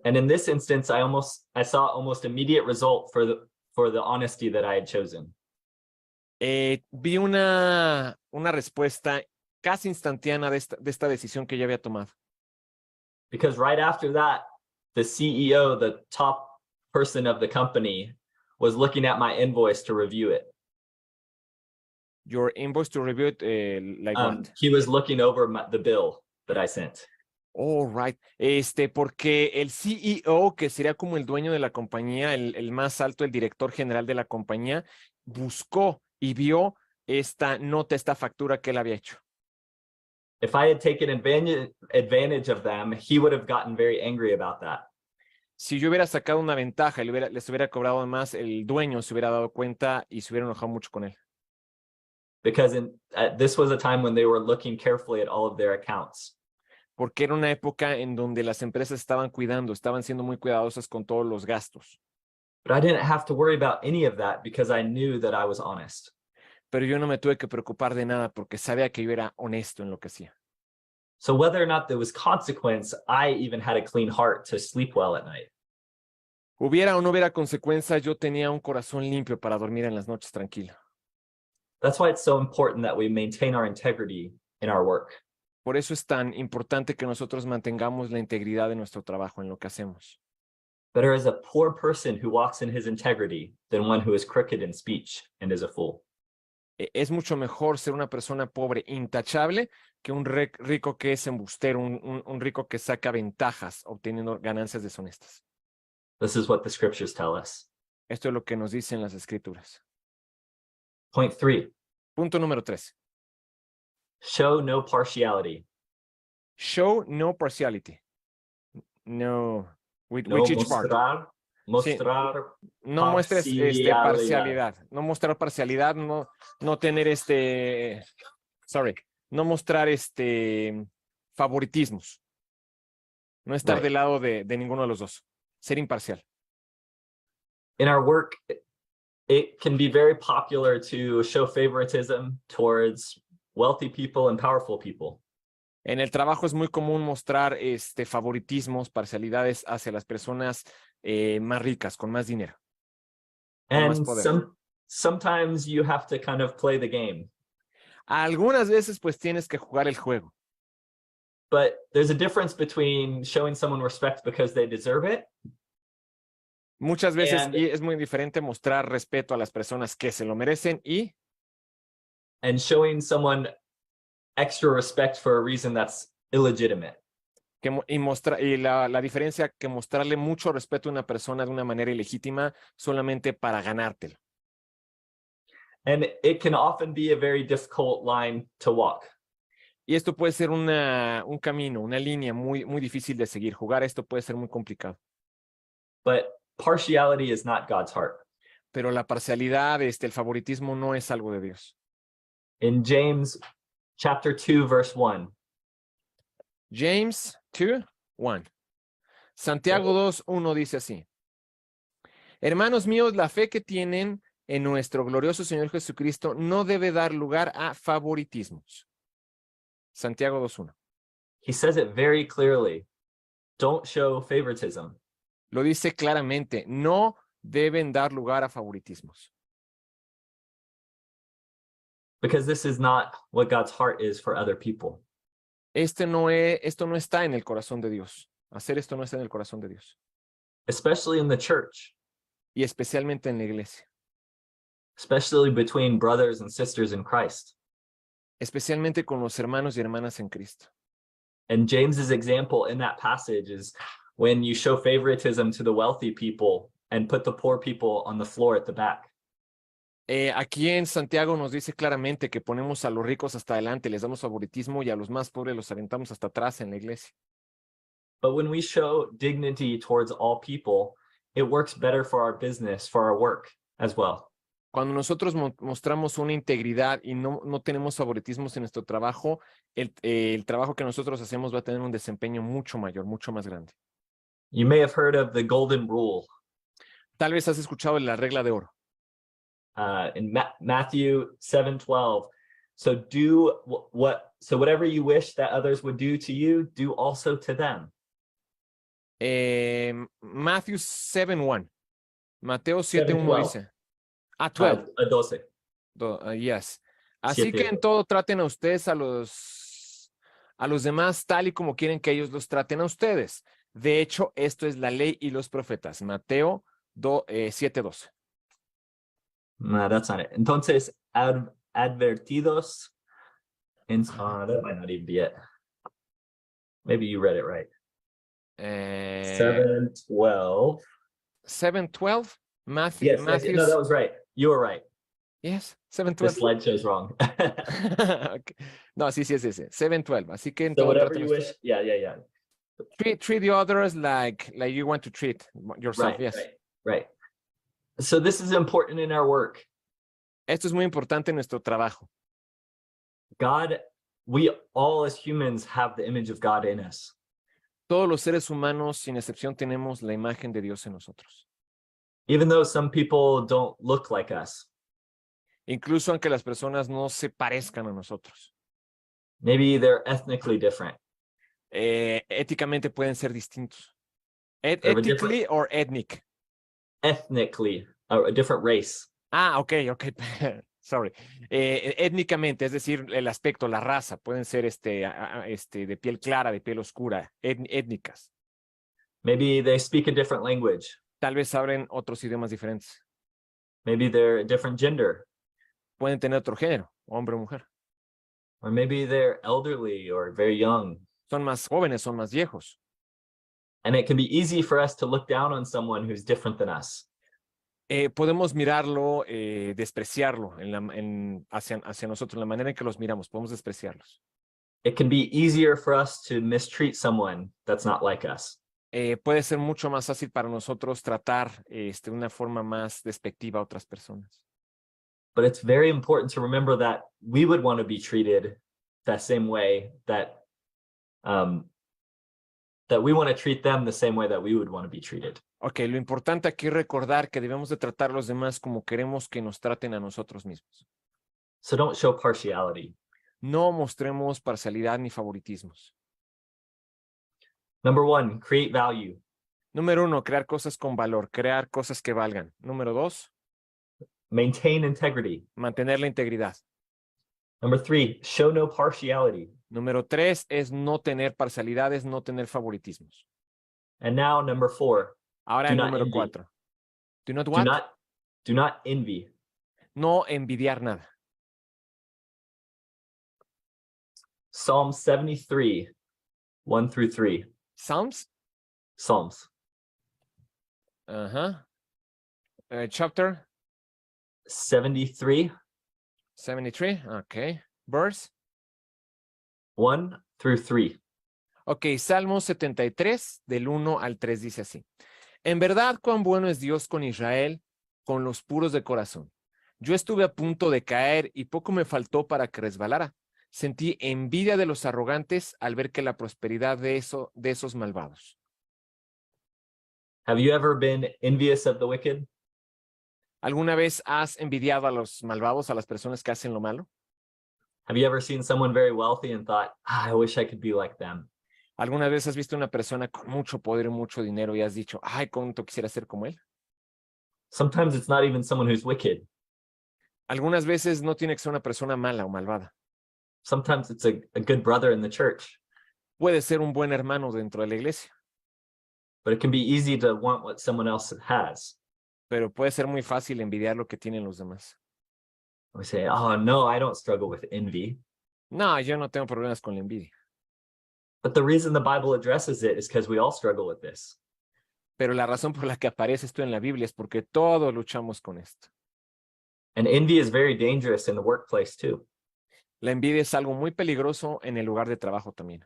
And in this instance, I saw almost immediate result for the honesty that I had chosen. Vi una respuesta casi instantánea de esta decisión que ya había tomado. Because right after that, the CEO, the top person of the company, was looking at my invoice to review it. Your invoice to review it, like what? He was looking over the bill that I sent. All right. Porque el CEO, que sería como el dueño de la compañía, el más alto, el director general de la compañía, buscó y vio esta nota, esta factura que él había hecho. If I had taken advantage of them, he would have gotten very angry about that. Si yo hubiera sacado una ventaja, les hubiera cobrado más, el dueño se hubiera dado cuenta y se hubiera enojado mucho con él. Because this was a time when they were looking carefully at all of their accounts. Porque era una época en donde las empresas estaban siendo muy cuidadosas con todos los gastos. But I didn't have to worry about any of that because I knew that I was honest. Pero yo no me tuve que preocupar de nada porque sabía que yo era honesto en lo que hacía. So whether or not there was consequence, I even had a clean heart to sleep well at night. Hubiera o no hubiera consecuencias, yo tenía un corazón limpio para dormir en las noches tranquilo. That's why it's so important that we maintain our integrity in our work. Por eso es tan importante que nosotros mantengamos la integridad de nuestro trabajo en lo que hacemos. Better is a poor person who walks in his integrity than one who is crooked in speech and is a fool. Es mucho mejor ser una persona pobre, intachable, que un rico que es embustero, un rico que saca ventajas obteniendo ganancias deshonestas. This is what the scriptures tell us. Esto es lo que nos dicen las escrituras. Point 3, Punto número 3. show no partiality. Show no partiality. No, with No each part. mostrar No muestres parcialidad. parcialidad. No mostrar parcialidad, no tener no mostrar favoritismos. No estar Right. del lado de ninguno de los dos. Ser imparcial. In our work, it can be very popular to show favoritism towards wealthy people and powerful people. En el trabajo es muy común mostrar favoritismos, parcialidades hacia las personas más ricas, con más dinero. Con más And poder. sometimes you have to kind of play the game. Algunas veces pues tienes que jugar el juego. But there's a difference between showing someone respect because they deserve it Muchas veces And- y es muy diferente mostrar respeto a las personas que se lo merecen and showing someone extra respect for a reason that's illegitimate. la diferencia que mostrarle mucho respeto a una persona de una manera ilegítima solamente para ganártelo. And it can often be a very difficult line to walk. Y esto puede ser un camino, una línea muy, muy difícil de seguir. Jugar esto puede ser muy complicado. But partiality is not God's heart. Pero la parcialidad, el favoritismo no es algo de Dios. In James chapter 2, verse 1, James 2:1. Santiago 2:1 dice así. Hermanos míos, la fe que tienen en nuestro glorioso Señor Jesucristo no debe dar lugar a favoritismos. Santiago 2:1. he says it very clearly. Don't show favoritism. Lo dice claramente, no deben dar lugar a favoritismos. Because this is not what God's heart is for other people. Esto no está en el corazón de Dios. Hacer esto no está en el corazón de Dios. Especially in the church, Y especialmente en la iglesia. especially between brothers and sisters in Christ. Especialmente con los hermanos y hermanas en Cristo. And James's example in that passage is when you show favoritism to the wealthy people and put the poor people on the floor at the back. Aquí en Santiago nos dice claramente que ponemos a los ricos hasta adelante, les damos favoritismo y a los más pobres los aventamos hasta atrás en la iglesia. But when we show dignity towards all people, it works better for our business, for our work as well. Cuando nosotros mostramos una integridad y no tenemos favoritismos en nuestro trabajo, el trabajo que nosotros hacemos va a tener un desempeño mucho mayor, mucho más grande. You may have heard of the golden rule. Tal vez has escuchado de la regla de oro. In Matthew 7:12. So do so whatever you wish that others would do to you, do also to them. Matthew 7:1. Mateo 7:1 7:12. dice. 12. 12. Yes. Así que en 7:2. todo traten a ustedes a los demás tal y como quieren que ellos los traten a ustedes. De hecho, esto es la ley y los profetas. Mateo 7:12. No, that's not it. Entonces, advertidos. That might not even be it. Maybe you read it right. 7:12. 7:12. Yes, no, Matthew. that was right. You were right. Yes, The 7:12. slideshow's wrong. Okay. No, sí es ese. 7:12. Así que en So todo whatever traten you ustedes. wish. Yeah. Treat the others like you want to treat yourself. Right, Yes. right. So this is important in our work. Esto es muy importante en nuestro trabajo. God, we all as humans have the image of God in us. Todos los seres humanos, sin excepción, tenemos la imagen de Dios en nosotros. Even though some people don't look like us. Incluso aunque las personas no se parezcan a nosotros. Maybe they're ethnically different. Éticamente pueden ser distintos. They're of a Ethically or ethnic. Ethnically, a different race. Ok. Sorry. Étnicamente, es decir, el aspecto, la raza, pueden ser de piel clara, de piel oscura, étnicas. Maybe they speak a different language. Tal vez hablen otros idiomas diferentes. Maybe they're a different gender. Pueden tener otro género, hombre o mujer. Or maybe they're elderly or very young. Son más jóvenes, son más viejos. And it can be easy for us to look down on someone who's different than us. Podemos mirarlo, despreciarlo hacia nosotros, la manera en que los miramos, podemos despreciarlos. It can be easier for us to mistreat someone that's not like us. Puede ser mucho más fácil para nosotros tratar de una forma más despectiva a otras personas. But it's very important to remember that we would want to be treated that same way, that we want to treat them the same way that we would want to be treated. Ok, lo importante aquí es recordar que debemos de tratar a los demás como queremos que nos traten a nosotros mismos. So don't show partiality. No mostremos parcialidad ni favoritismos. Number 1, create value. Número 1, crear cosas con valor, crear cosas que valgan. Número 2, Maintain integrity. mantener la integridad. Number 3, show no partiality. Número 3 es no tener parcialidades, no tener favoritismos. And now number 4, Ahora Do el not número envy. 4. Do not what? do not envy. No envidiar nada. Psalm 73, 1 through 3. Psalms. Psalms Chapter 73, 73. Ok. Verse. 1 through 3. Ok, Salmo 73, del 1 al 3 dice así. En verdad, cuán bueno es Dios con Israel, con los puros de corazón. Yo estuve a punto de caer y poco me faltó para que resbalara. Sentí envidia de los arrogantes al ver que la prosperidad de esos malvados. Have you ever been envious of the wicked? ¿Alguna vez has envidiado a los malvados, a las personas que hacen lo malo? Have you ever seen someone very wealthy and thought, I wish I could be like them? ¿Alguna vez has visto una persona con mucho poder y mucho dinero y has dicho, ay, cuánto quisiera ser como él? Sometimes it's not even someone who's wicked. Algunas veces no tiene que ser una persona mala o malvada. Sometimes it's a good brother in the church, Puede ser un buen hermano dentro de la iglesia, but it can be easy to want what someone else has. pero puede ser muy fácil envidiar lo que tienen los demás. We say, oh no, I don't struggle with envy. No, yo no tengo problemas con la envidia. But the reason the Bible addresses it is because we all struggle with this. Pero la razón por la que aparece esto en la Biblia es porque todos luchamos con esto. And envy is very dangerous in the workplace too. La envidia es algo muy peligroso en el lugar de trabajo también.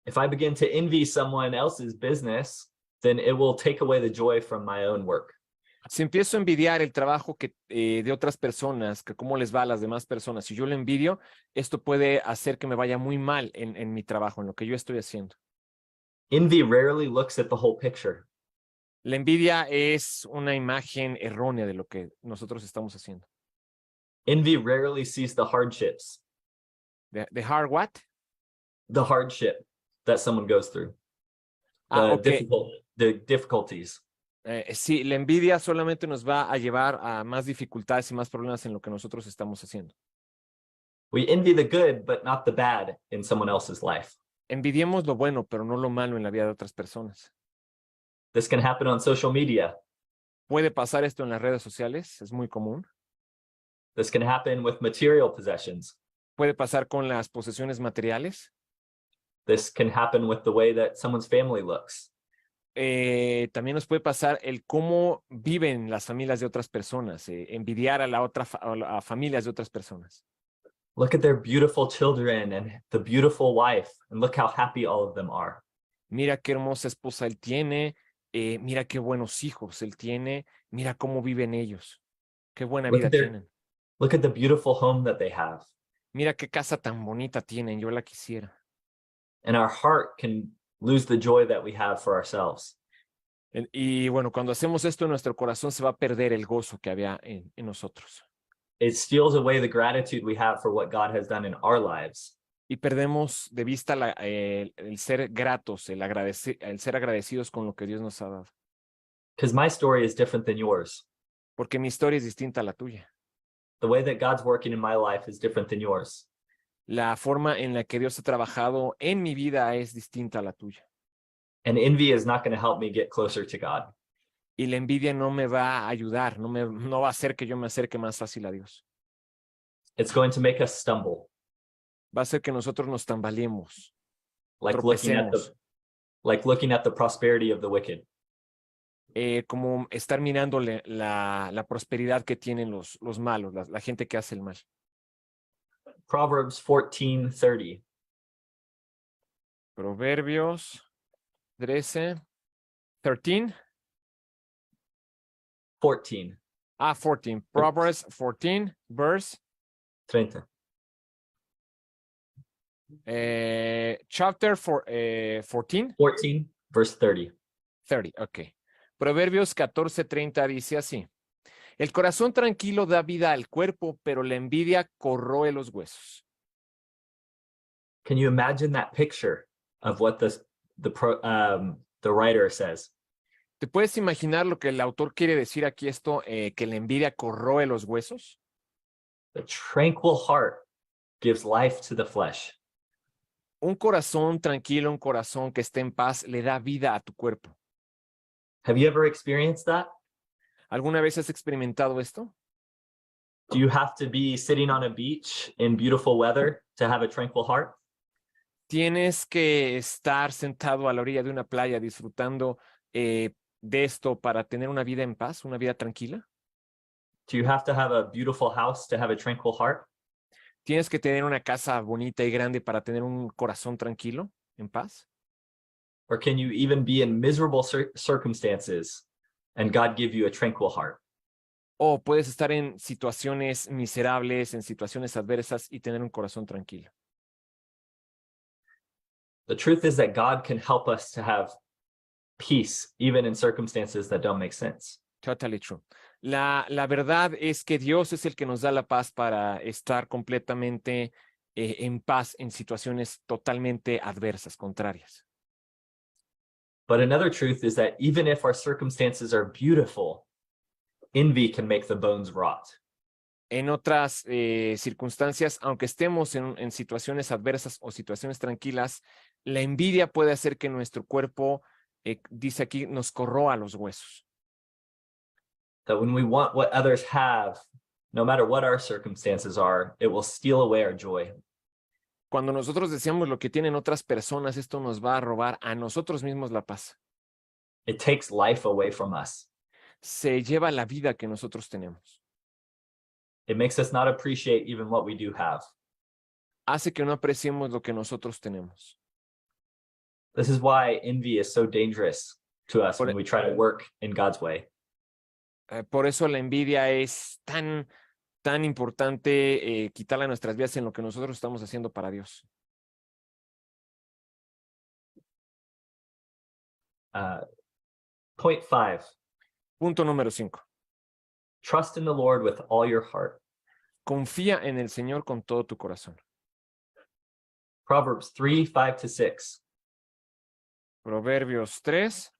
If I begin to envy someone else's business, then it will take away the joy from my own work. Si empiezo a envidiar el trabajo de otras personas, que cómo les va a las demás personas, si yo lo envidio, esto puede hacer que me vaya muy mal en mi trabajo, en lo que yo estoy haciendo. Envy rarely looks at the whole picture. La envidia es una imagen errónea de lo que nosotros estamos haciendo. Envy rarely sees the hardships, The hard what? the hardship that someone goes through, the difficulties. Sí, la envidia solamente nos va a llevar a más dificultades y más problemas en lo que nosotros estamos haciendo. We envy the good, but not the bad in someone else's life. Envidiemos lo bueno, pero no lo malo en la vida de otras personas. This can happen on social media. ¿Puede pasar esto en las redes sociales? Es muy común. This can happen with material possessions. ¿Puede pasar con las posesiones materiales? This can happen with the way that someone's family looks. También nos puede pasar el cómo viven las familias de otras personas, envidiar a a familias de otras personas. Look at their beautiful children and the beautiful wife, and look how happy all of them are. Mira qué hermosa esposa él tiene, mira qué buenos hijos él tiene, mira cómo viven ellos, qué buena Look vida at their- tienen. Look at the beautiful home that they have. Mira qué casa tan bonita tienen, yo la quisiera. And our heart can lose the joy that we have for ourselves. Y bueno, cuando hacemos esto en nuestro corazón se va a perder el gozo que había en nosotros. It steals away the gratitude we have for what God has done in our lives. Y perdemos de vista el ser gratos, el ser agradecidos con lo que Dios nos ha dado. Because my story is different than yours. Porque mi historia es distinta a la tuya. The way that God's working in my life is different than yours. La forma en la que Dios ha trabajado en mi vida es distinta a la tuya. And envy is not going to help me get closer to God. Y la envidia no me va a ayudar, no va a hacer que yo me acerque más fácil a Dios. It's going to make us stumble, Va a hacer que nosotros nos tambaleemos, like tropecemos, looking at the prosperity of the wicked. como estar mirando la prosperidad que tienen los malos, la gente que hace el mal. Proverbs 14:30. Proverbios 13. 14. 14. Proverbs 14, verse 30. Chapter 14. 14, verse 30. 30, ok. Proverbios 14:30 dice así. El corazón tranquilo da vida al cuerpo, pero la envidia corroe los huesos. Can you imagine that picture of what the writer says? ¿Te puedes imaginar lo que el autor quiere decir aquí esto, que la envidia corroe los huesos? The tranquil heart gives life to the flesh. Un corazón tranquilo, un corazón que esté en paz, le da vida a tu cuerpo. Have you ever experienced that? ¿Alguna vez has experimentado esto? Do you have to be sitting on a beach in beautiful weather to have a tranquil heart? ¿Tienes que estar sentado a la orilla de una playa disfrutando de esto para tener una vida en paz, una vida tranquila? Do you have to have a beautiful house to have a tranquil heart? ¿Tienes que tener una casa bonita y grande para tener un corazón tranquilo, en paz? Or can you even be in miserable circumstances and God give you a tranquil heart? O puedes estar en situaciones miserables, en situaciones adversas y tener un corazón tranquilo. The truth is that God can help us to have peace even in circumstances that don't make sense. Totally true. La verdad es que Dios es el que nos da la paz para estar completamente en paz en situaciones totalmente adversas, contrarias. But another truth is that even if our circumstances are beautiful, envy can make the bones rot. En otras circunstancias, aunque estemos en situaciones adversas o situaciones tranquilas, la envidia puede hacer que nuestro cuerpo, dice aquí, nos corroa los huesos. That when we want what others have, no matter what our circumstances are, it will steal away our joy. Cuando nosotros deseamos lo que tienen otras personas, esto nos va a robar a nosotros mismos la paz. It takes life away from us. Se lleva la vida que nosotros tenemos. It makes us not appreciate even what we do have. Hace que no apreciemos lo que nosotros tenemos. This is why envy is so dangerous to us when we try to work in God's way. Por eso la envidia es tan importante quitarla de nuestras vidas en lo que nosotros estamos haciendo para Dios. Point 5. Punto número 5. Trust in the Lord with all your heart. Confía en el Señor con todo tu corazón. Proverbs 3, 5-6. Proverbios 3.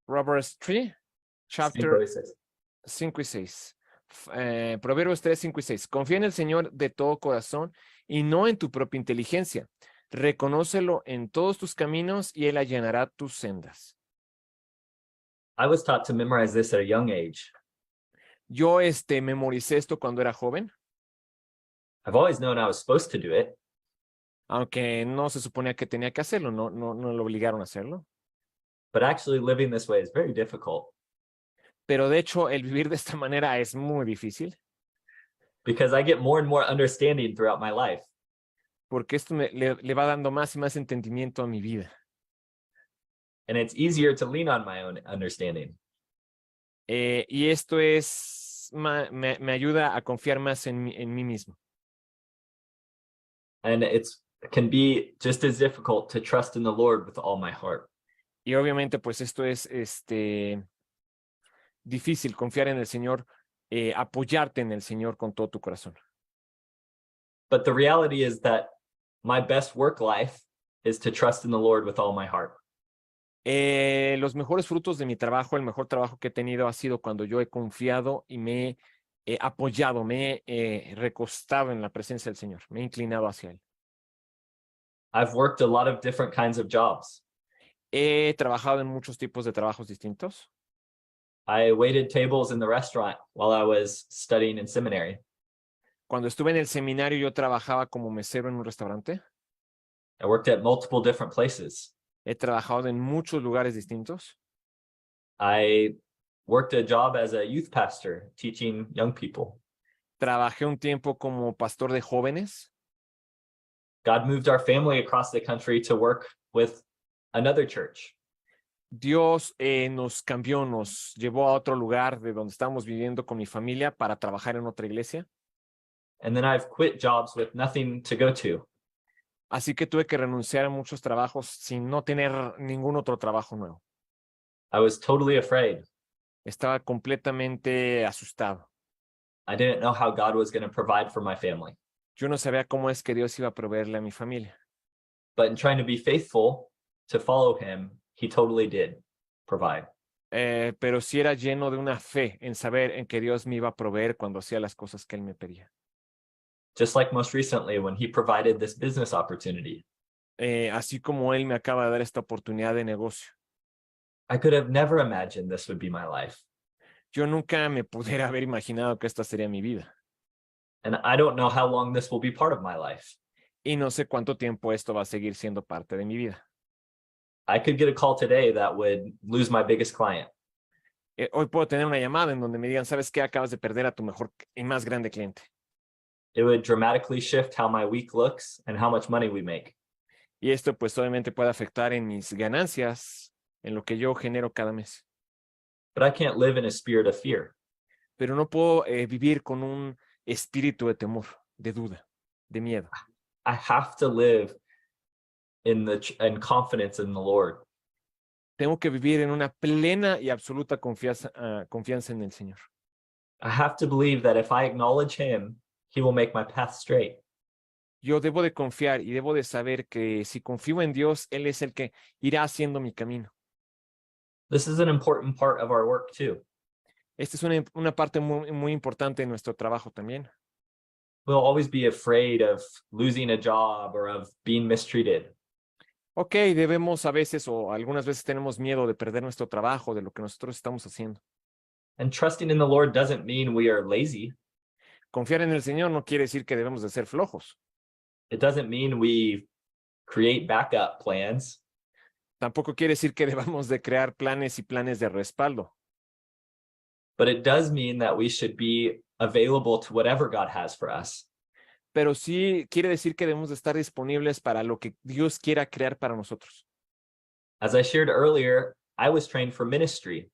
Proverbs 3, chapter 5 y 6. Proverbios 3, 5 y 6. Confía en el Señor de todo corazón y no en tu propia inteligencia. Reconócelo en todos tus caminos y Él allanará tus sendas. I was taught to memorize this at a young age. Yo memoricé esto cuando era joven, I've always known I was supposed to do it, aunque no se suponía que tenía que hacerlo, no lo obligaron a hacerlo. but actually living this way is very difficult Pero de hecho, el vivir de esta manera es muy difícil, because I get more and more understanding throughout my life. porque esto le va dando más y más entendimiento a mi vida. And it's easier to lean on my own understanding. Y esto me ayuda a confiar más en mí mismo. And it can be just as difficult to trust in the Lord with all my heart. Y obviamente, pues esto es difícil, confiar en el Señor, apoyarte en el Señor con todo tu corazón. But the reality is that my best work life is to trust in the Lord with all my heart. Los mejores frutos de mi trabajo, el mejor trabajo que he tenido ha sido cuando yo he confiado y me he apoyado, me he recostado en la presencia del Señor, me he inclinado hacia Él. I've worked a lot of different kinds of jobs. He trabajado en muchos tipos de trabajos distintos. I waited tables in the restaurant while I was studying in seminary. Cuando estuve en el seminario, yo trabajaba como mesero en un restaurante. I worked at multiple different places. He trabajado en muchos lugares distintos. I worked a job as a youth pastor teaching young people. Trabajé un tiempo como pastor de jóvenes. God moved our family across the country to work with another church. Dios nos cambió, nos llevó a otro lugar de donde estábamos viviendo con mi familia para trabajar en otra iglesia. And then I've quit jobs with nothing to go to. Así que tuve que renunciar a muchos trabajos sin no tener ningún otro trabajo nuevo. I was totally afraid. Estaba completamente asustado. I didn't know how God was going to provide for my family. Yo no sabía cómo es que Dios iba a proveerle a mi familia. But in trying to be faithful to follow him, he totally did provide. Pero sí era lleno de una fe en saber en que Dios me iba a proveer cuando hacía las cosas que Él me pedía. Just like most recently when he provided this business opportunity. Así como Él me acaba de dar esta oportunidad de negocio. I could have never imagined this would be my life. Yo nunca me pudiera haber imaginado que esta sería mi vida. And I don't know how long this will be part of my life. Y no sé cuánto tiempo esto va a seguir siendo parte de mi vida. I could get a call today that would lose my biggest client. Hoy puedo tener una llamada en donde me digan, ¿sabes qué? Acabas de perder a tu mejor y más grande cliente. It would dramatically shift how my week looks and how much money we make. Y esto pues obviamente puede afectar en mis ganancias, en lo que yo genero cada mes. But I can't live in a spirit of fear. Pero no puedo vivir con un espíritu de temor, de duda, de miedo. I have to live in confidence in the Lord. Tengo que vivir en una plena y absoluta confianza en el Señor. I have to believe that if I acknowledge him, he will make my path straight. Yo debo de confiar y debo de saber que si confío en Dios, Él es el que irá haciendo mi camino. This is an important part of our work too. Esta es una parte muy, muy importante de nuestro trabajo también. We'll always be afraid of losing a job or of being mistreated. Ok, debemos a veces o algunas veces tenemos miedo de perder nuestro trabajo, de lo que nosotros estamos haciendo. And trusting in the Lord doesn't mean we are lazy. Confiar en el Señor no quiere decir que debemos de ser flojos. It doesn't mean we create backup plans. Tampoco quiere decir que debamos de crear planes y planes de respaldo. But it does mean that we should be available to whatever God has for us. Pero sí quiere decir que debemos de estar disponibles para lo que Dios quiera crear para nosotros. As I shared earlier, I was trained for ministry,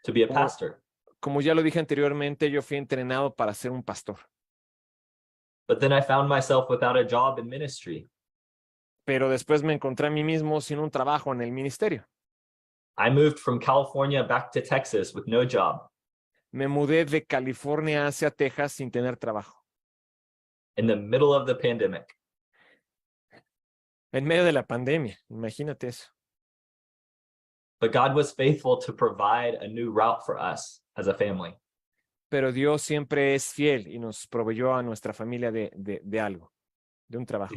to be a Como- pastor. Como ya lo dije anteriormente, yo fui entrenado para ser un pastor. But then I found myself without a job in ministry. Pero después me encontré a mí mismo sin un trabajo en el ministerio. I moved from California back to Texas with no job Me mudé de California hacia Texas sin tener trabajo. in the middle of the pandemic. En medio de la pandemia, imagínate eso. But God was faithful to provide a new route for us as a family. pero Dios siempre es fiel y nos proveyó a nuestra familia de algo, de un trabajo.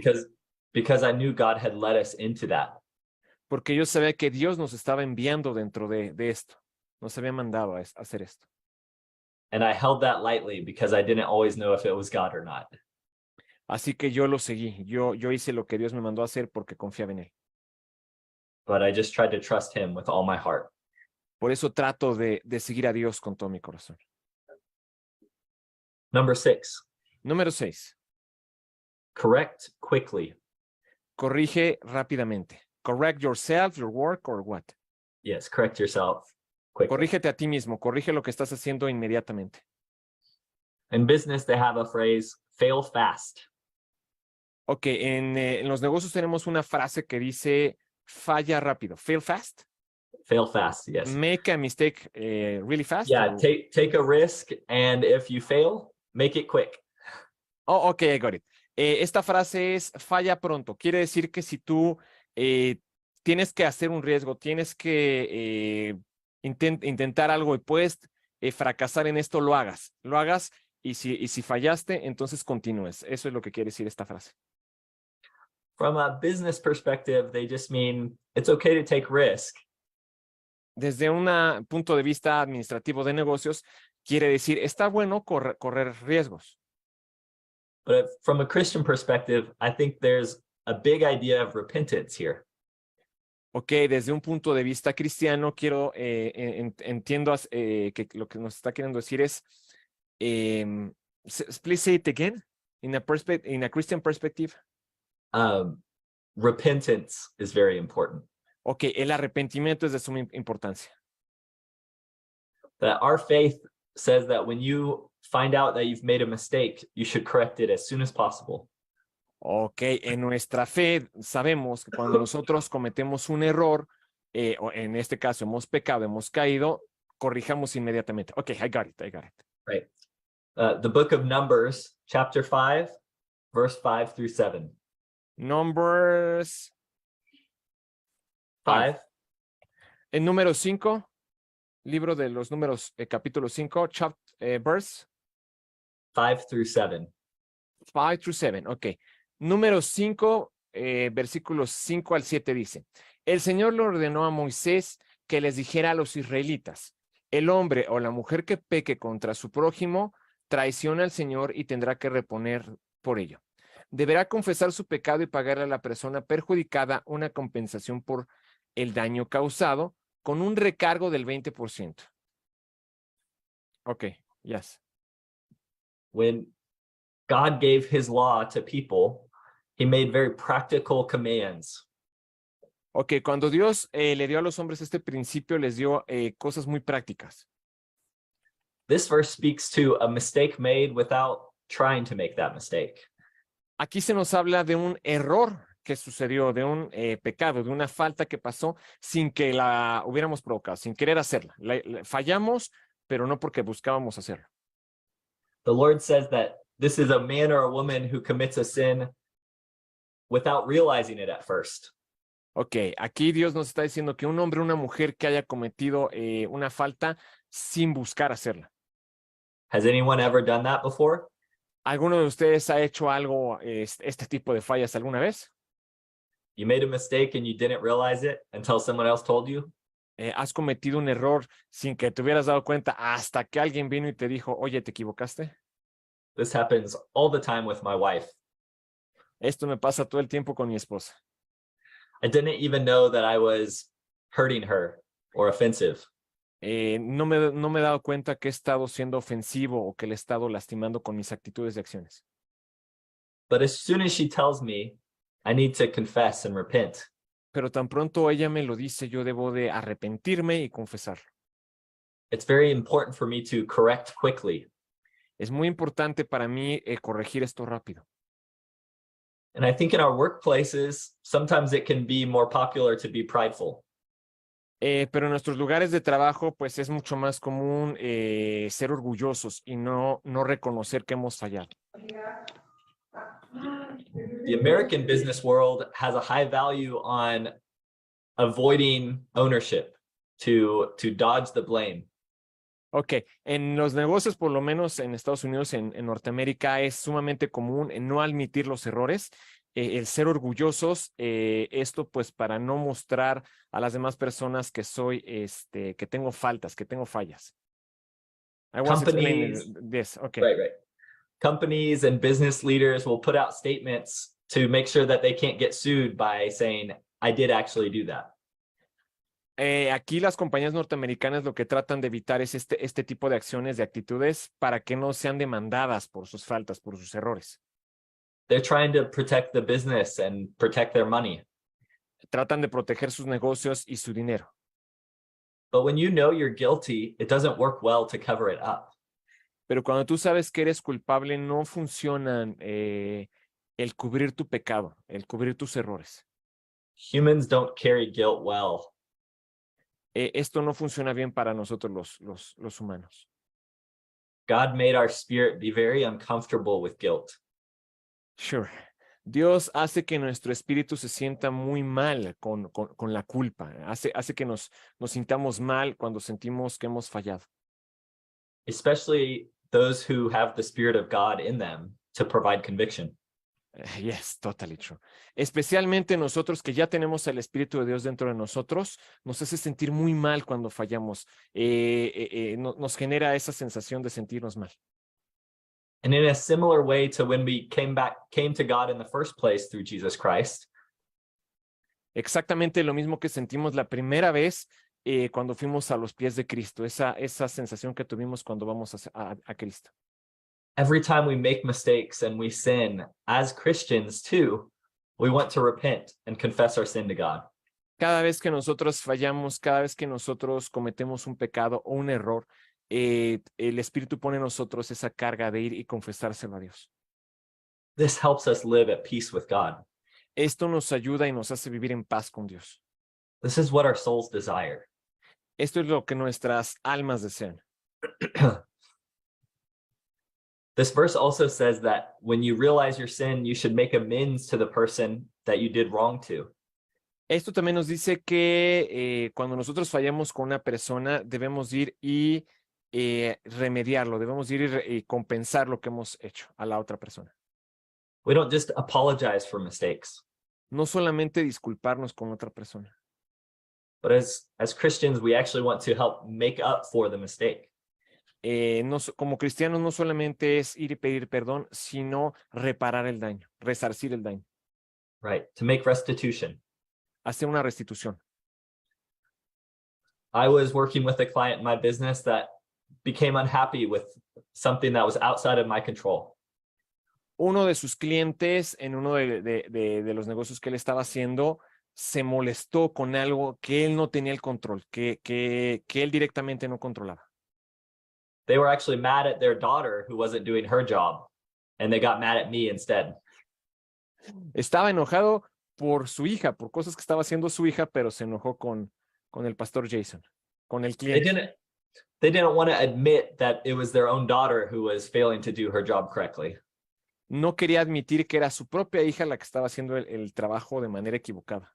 Because I knew God had led us into that. Porque yo sabía que Dios nos estaba enviando dentro de esto, nos había mandado a hacer esto. And I held that lightly because I didn't always know if it was God or not. Así que yo lo seguí, yo hice lo que Dios me mandó a hacer porque confiaba en él. But I just tried to trust him with all my heart. Por eso trato de seguir a Dios con todo mi corazón. Number 6, Número 6. correct quickly. Corrige rápidamente. Correct yourself, your work, or what? Yes, correct yourself quickly. Corrígete a ti mismo, corrige lo que estás haciendo inmediatamente. In business, they have a phrase, fail fast. Ok, en los negocios tenemos una frase que dice falla rápido. Fail fast. Fail fast, yes. Make a mistake really fast. Yeah, or- take a risk, and if you fail, make it quick. Oh, ok, I got it. Esta frase es falla pronto. Quiere decir que si tú tienes que hacer un riesgo, tienes que intentar algo y puedes fracasar en esto, lo hagas. Lo hagas y si fallaste, entonces continúes. Eso es lo que quiere decir esta frase. From a business perspective, they just mean it's okay to take risk, Desde un punto de vista administrativo de negocios, quiere decir, está bueno correr riesgos. but from a Christian perspective, I think there's a big idea of repentance here. Ok, desde un punto de vista cristiano, entiendo que lo que nos está queriendo decir es, please say it again, in a Christian perspective. Repentance is very important. Ok, el arrepentimiento es de suma importancia. That our faith says that when you find out that you've made a mistake, you should correct it as soon as possible. Ok, en nuestra fe sabemos que cuando nosotros cometemos un error, o en este caso hemos pecado, hemos caído, corrijamos inmediatamente. Ok, I got it. Right. The book of Numbers, chapter 5, verse 5 through 7. Numbers 5, en número 5, libro de los números, capítulo 5, verse 5 through 7. 5 through 7, ok. Número 5, versículos 5 al 7 dice, el Señor le ordenó a Moisés que les dijera a los israelitas, el hombre o la mujer que peque contra su prójimo traiciona al Señor y tendrá que reponer por ello. Deberá confesar su pecado y pagarle a la persona perjudicada una compensación por el daño causado con un recargo del 20%. Ok, yes. When God gave his law to people, he made very practical commands. Ok, cuando Dios le dio a los hombres este principio, les dio cosas muy prácticas. This verse speaks to a mistake made without trying to make that mistake. Aquí se nos habla de un error que sucedió, de un pecado, de una falta que pasó sin que la hubiéramos provocado, sin querer hacerla. Fallamos, pero no porque buscábamos hacerlo. The Lord says that this is a man or a woman who commits a sin without realizing it at first. Ok, aquí Dios nos está diciendo que un hombre o una mujer que haya cometido una falta sin buscar hacerla. Has anyone ever done that before? ¿Alguno de ustedes ha hecho algo, este tipo de fallas alguna vez? You made a mistake and you didn't realize it until someone else told you? ¿Has cometido un error sin que te hubieras dado cuenta hasta que alguien vino y te dijo, oye, ¿te equivocaste? This happens all the time with my wife. Esto me pasa todo el tiempo con mi esposa. I didn't even know that I was hurting her or offensive. No me he dado cuenta que he estado siendo ofensivo o que le he estado lastimando con mis actitudes y acciones. But as soon as she tells me, I need to confess and repent. Pero tan pronto ella me lo dice, yo debo de arrepentirme y confesarlo. It's very important for me to correct quickly. Es muy importante para mí corregir esto rápido. And I think in our workplaces, sometimes it can be more popular to be prideful. Pero en nuestros lugares de trabajo, pues es mucho más común ser orgullosos y no reconocer que hemos fallado. The American business world has a high value on avoiding ownership, to dodge the blame. Ok, en los negocios, por lo menos en Estados Unidos, en Norteamérica, es sumamente común no admitir los errores, el ser orgullosos, esto pues para no mostrar a las demás personas que soy, que tengo faltas, que tengo fallas. I was explaining Companies, this, okay. right. Companies and business leaders will put out statements to make sure that they can't get sued by saying, I did actually do that. Aquí las compañías norteamericanas lo que tratan de evitar es este tipo de acciones, de actitudes, para que no sean demandadas por sus faltas, por sus errores. They're trying to protect the business and protect their money. Tratan de proteger sus negocios y su dinero. But when you know you're guilty, it doesn't work well to cover it up. Pero cuando tú sabes que eres culpable, no funcionan el cubrir tu pecado, el cubrir tus errores. Humans don't carry guilt well. Esto no funciona bien para nosotros los humanos. God made our spirit be very uncomfortable with guilt. Sure. Dios hace que nuestro espíritu se sienta muy mal con la culpa. Hace que nos sintamos mal cuando sentimos que hemos fallado. Especially those who have the Spirit of God in them to provide conviction. Yes, totally true. Especialmente nosotros que ya tenemos el Espíritu de Dios dentro de nosotros, nos hace sentir muy mal cuando fallamos. Nos genera esa sensación de sentirnos mal. And in a similar way to when we came to God in the first place through Jesus Christ, Exactamente lo mismo que sentimos la primera vez cuando fuimos a los pies de Cristo, esa sensación que tuvimos cuando vamos a Cristo. every time we make mistakes and we sin, as Christians too, we want to repent and confess our sin to God. Cada vez que nosotros fallamos, cada vez que nosotros cometemos un pecado o un error, el Espíritu pone en nosotros esa carga de ir y confesárselo a Dios. This helps us live at peace with God. Esto nos ayuda y nos hace vivir en paz con Dios. This is what our souls desire. Esto es lo que nuestras almas desean. This verse also says that when you realize your sin, you should make amends to the person that you did wrong to. Esto también nos dice que cuando nosotros fallamos con una persona, debemos ir y remediarlo, debemos ir y compensar lo que hemos hecho a la otra persona. We don't just apologize for mistakes, No solamente disculparnos con otra persona, but as Christians, we actually want to help make up for the mistake. como cristianos no solamente es ir y pedir perdón, sino reparar el daño, resarcir el daño, Right, to make restitution. hacer una restitución. I was working with a client in my business that became unhappy with something that was outside of my control. Uno de sus clientes en uno de los negocios que él estaba haciendo se molestó con algo que él no tenía el control, que él directamente no controlaba. They were actually mad at their daughter who wasn't doing her job, and they got mad at me instead. Estaba enojado por su hija, por cosas que estaba haciendo su hija, pero se enojó con el pastor Jason, con el cliente. They didn't want to admit that it was their own daughter who was failing to do her job correctly. No quería admitir que era su propia hija la que estaba haciendo el trabajo de manera equivocada.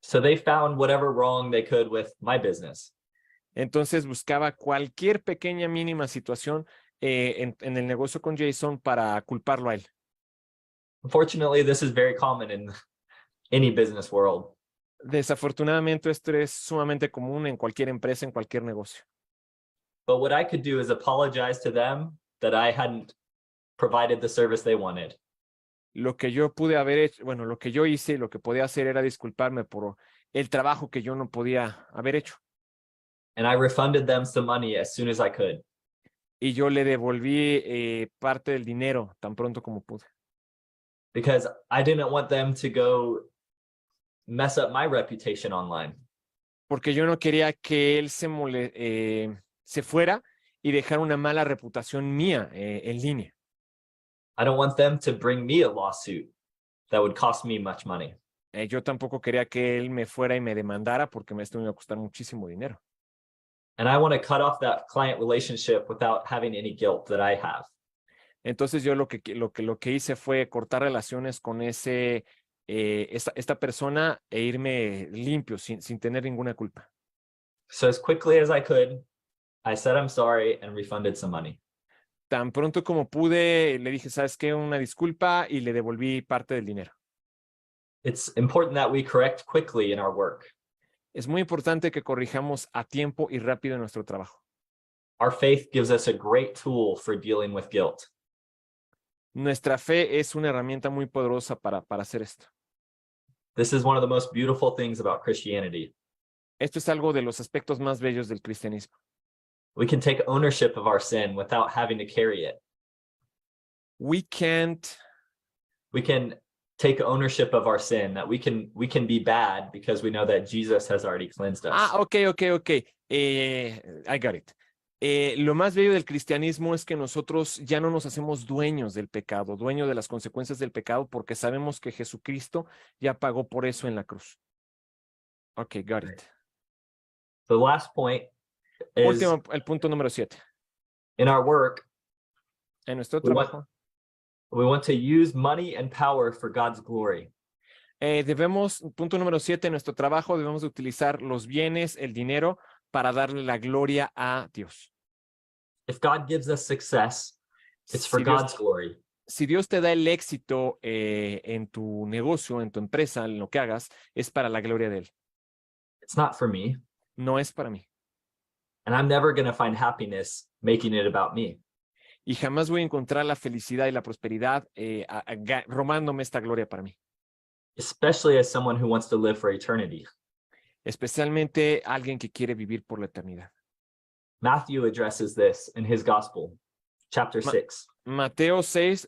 So they found whatever wrong they could with my business. Entonces buscaba cualquier pequeña mínima situación en el negocio con Jason para culparlo a él. Unfortunately, this is very common in any business world. Desafortunadamente esto es sumamente común en cualquier empresa, en cualquier negocio. But what I could do is apologize to them that I hadn't provided the service they wanted. Lo que yo pude haber hecho, bueno, lo que yo hice y lo que podía hacer era disculparme por el trabajo que yo no podía haber hecho. And I refunded them some money as soon as I could. Y yo le devolví parte del dinero tan pronto como pude. Because I didn't want them to go mess up my reputation online. Porque yo no quería que él se fuera y dejar una mala reputación mía en línea. I don't want them to bring me a lawsuit that would cost me much money. Yo tampoco quería que él me fuera y me demandara porque esto me iba a costar muchísimo dinero. And I want to cut off that client relationship without having any guilt that I have. Entonces yo lo que hice fue cortar relaciones con esta persona e irme limpio, sin tener ninguna culpa. So as quickly as I could, I said I'm sorry and refunded some money. Tan pronto como pude, le dije, ¿sabes qué? Una disculpa y le devolví parte del dinero. It's important that we correct quickly in our work. Es muy importante que corrijamos a tiempo y rápido en nuestro trabajo. Our faith gives us a great tool for dealing with guilt. Nuestra fe es una herramienta muy poderosa para hacer esto. This is one of the most beautiful things about Christianity. Esto es algo de los aspectos más bellos del cristianismo. We can take ownership of our sin without having to carry it. We can take ownership of our sin, that we can be bad because we know that Jesus has already cleansed us. Ok. I got it. Lo más bello del cristianismo es que nosotros ya no nos hacemos dueños del pecado, dueños de las consecuencias del pecado, porque sabemos que Jesucristo ya pagó por eso en la cruz. Ok, got it. The last point is El punto número 7. in our work, En nuestro we want- trabajo, we want to use money and power for God's glory. punto número 7, en nuestro trabajo debemos de utilizar los bienes, el dinero, para darle la gloria a Dios. If God gives us success, it's for Si Dios, God's glory. si Dios te da el éxito en tu negocio, en tu empresa, en lo que hagas, es para la gloria de Él. It's not for me. No es para mí. And I'm never going to find happiness making it about me. Y jamás voy a encontrar la felicidad y la prosperidad robándome esta gloria para mí. Especially as someone who wants to live for eternity. Especialmente alguien que quiere vivir por la eternidad. Matthew addresses this in his gospel, chapter 6. Mateo 6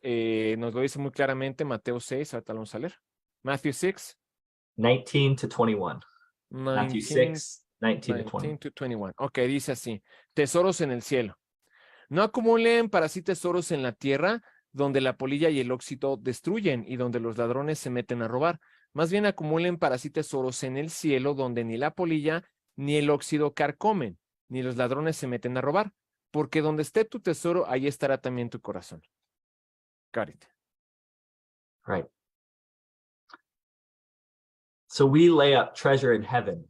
nos lo dice muy claramente. Mateo 6, ahorita lo vamos a leer. Matthew 6. 19 to 21. Matthew 6, 19 to 20. 19 to 21. Ok, dice así. Tesoros en el cielo. No acumulen para sí tesoros en la tierra, donde la polilla y el óxido destruyen y donde los ladrones se meten a robar. Más bien acumulen para sí tesoros en el cielo, donde ni la polilla ni el óxido carcomen, ni los ladrones se meten a robar. Porque donde esté tu tesoro, ahí estará también tu corazón. Got it. Right. So we lay up treasure in heaven.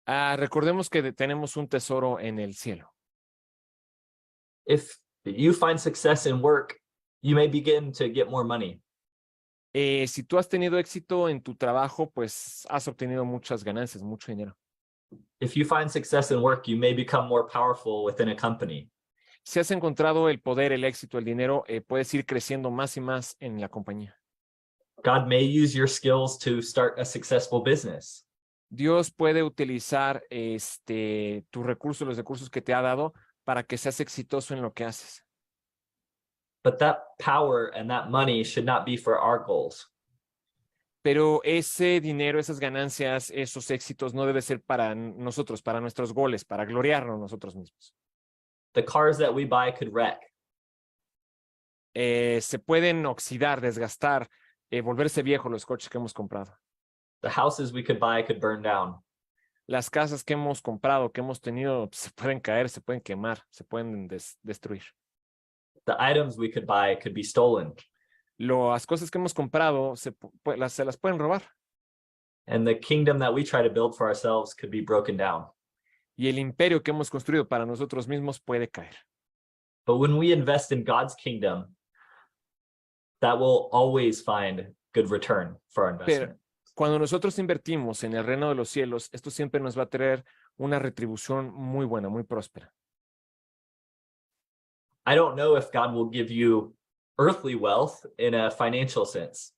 Recordemos que tenemos un tesoro en el cielo. If you find success in work, you may begin to get more money. Si tú has tenido éxito en tu trabajo, pues has obtenido muchas ganancias, mucho dinero. If you find success in work, you may become more powerful within a company. Si has encontrado el poder, el éxito, el dinero, puedes ir creciendo más y más en la compañía. God may use your skills to start a successful business. Dios puede utilizar tus recursos, los recursos que te ha dado para que seas exitoso en lo que haces. But that power and that money should not be for our goals. Pero ese dinero, esas ganancias, esos éxitos no debe ser para nosotros, para nuestros goles, para gloriarnos nosotros mismos. The cars that we buy could wreck. Se pueden oxidar, desgastar, volverse viejos los coches que hemos comprado. The houses we could buy could burn down. Las casas que hemos comprado, que hemos tenido, se pueden caer, se pueden quemar, se pueden destruir. The items we could buy could be stolen. Las cosas que hemos comprado se las pueden robar. And the kingdom that we try to build for ourselves could be broken down. Y el imperio que hemos construido para nosotros mismos puede caer. But when we invest in God's kingdom, that will always find good return for our investment. Cuando nosotros invertimos en el reino de los cielos, esto siempre nos va a traer una retribución muy buena, muy próspera. I don't know if God will give you earthly wealth in a financial sense.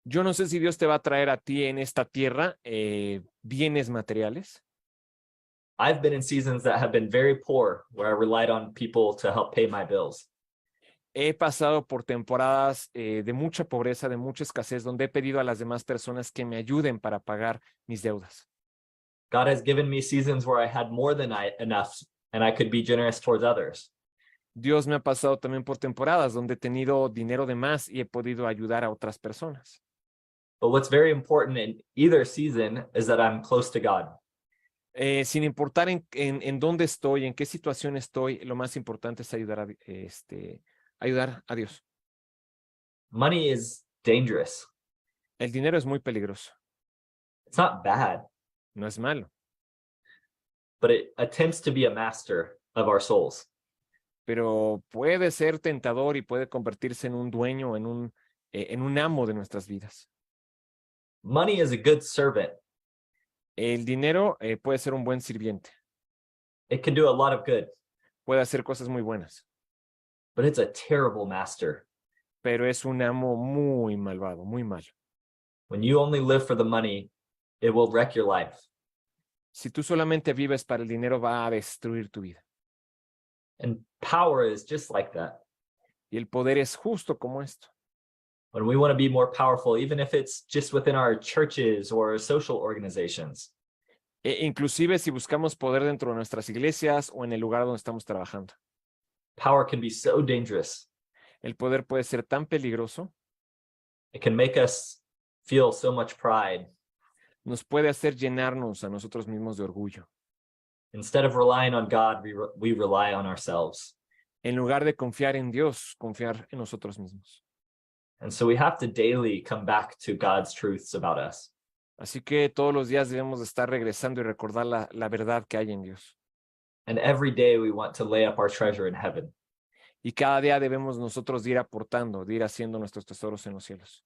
Yo no sé si Dios te va a traer a ti en esta tierra bienes materiales. I've been in seasons that have been very poor, where I relied on people to help pay my bills. He pasado por temporadas de mucha pobreza, de mucha escasez, donde he pedido a las demás personas que me ayuden para pagar mis deudas. God has given me seasons where I had more than enough, and I could be generous towards others. Dios me ha pasado también por temporadas donde he tenido dinero de más y he podido ayudar a otras personas. But what's very important in either season is that I'm close to God. Sin importar en dónde estoy, en qué situación estoy, lo más importante es ayudar a Dios. Money is dangerous. El dinero es muy peligroso, It's not bad, no es malo, but it attempts to be a master of our souls. pero puede ser tentador y puede convertirse en un dueño, en un amo de nuestras vidas. Money is a good servant. El dinero puede ser un buen sirviente, It can do a lot of good, puede hacer cosas muy buenas, but it's a terrible master. pero es un amo muy malvado, muy malo. When you only live for the money, it will wreck your life. Si tú solamente vives para el dinero, va a destruir tu vida. And power is just like that. Y el poder es justo como esto. When we want to be more powerful, even if it's just within our churches or social organizations, Inclusive si buscamos poder dentro de nuestras iglesias o en el lugar donde estamos trabajando. power can be so dangerous. El poder puede ser tan peligroso, It can make us feel so much pride. nos puede hacer llenarnos a nosotros mismos de orgullo. Instead of relying on God, we rely on ourselves. En lugar de confiar en Dios, confiar en nosotros mismos. And so we have to daily come back to God's truths about us. Así que todos los días debemos de estar regresando y recordar la verdad que hay en Dios. And every day we want to lay up our treasure in heaven. Y cada día debemos nosotros de ir aportando, de ir haciendo nuestros tesoros en los cielos.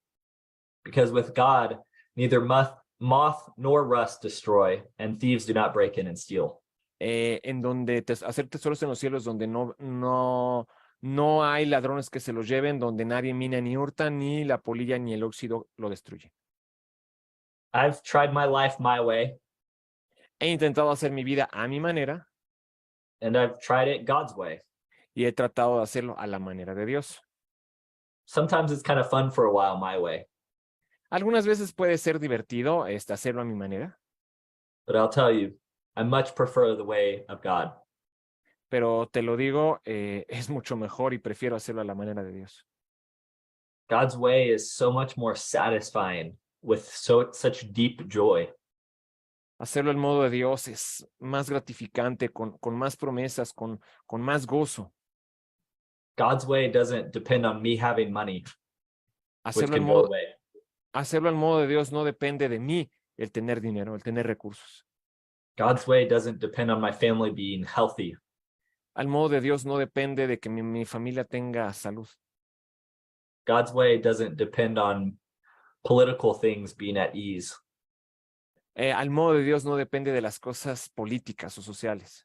Because with God, neither moth nor rust destroy, and thieves do not break in and steal. En donde hacer tesoros en los cielos, donde no hay ladrones que se los lleven, donde nadie mina ni hurta, ni la polilla ni el óxido lo destruye. I've tried my life my way, He intentado hacer mi vida a mi manera and I've tried it God's way. y he tratado de hacerlo a la manera de Dios. Sometimes it's kind of fun for a while my way, Algunas veces puede ser divertido hacerlo a mi manera, but I'll tell you, I much prefer the way of God. pero te lo digo, es mucho mejor y prefiero hacerlo a la manera de Dios. God's way is so much more satisfying with such deep joy. Hacerlo al modo de Dios es más gratificante, con más promesas, con más gozo. God's way doesn't depend on me having money, which Hacerlo can al go modo, away. hacerlo al modo de Dios no depende de mí el tener dinero, el tener recursos. God's way doesn't depend on my family being healthy. Al modo de Dios no depende de que mi familia tenga salud. God's way doesn't depend on political things being at ease. Al modo de Dios no depende de las cosas políticas o sociales.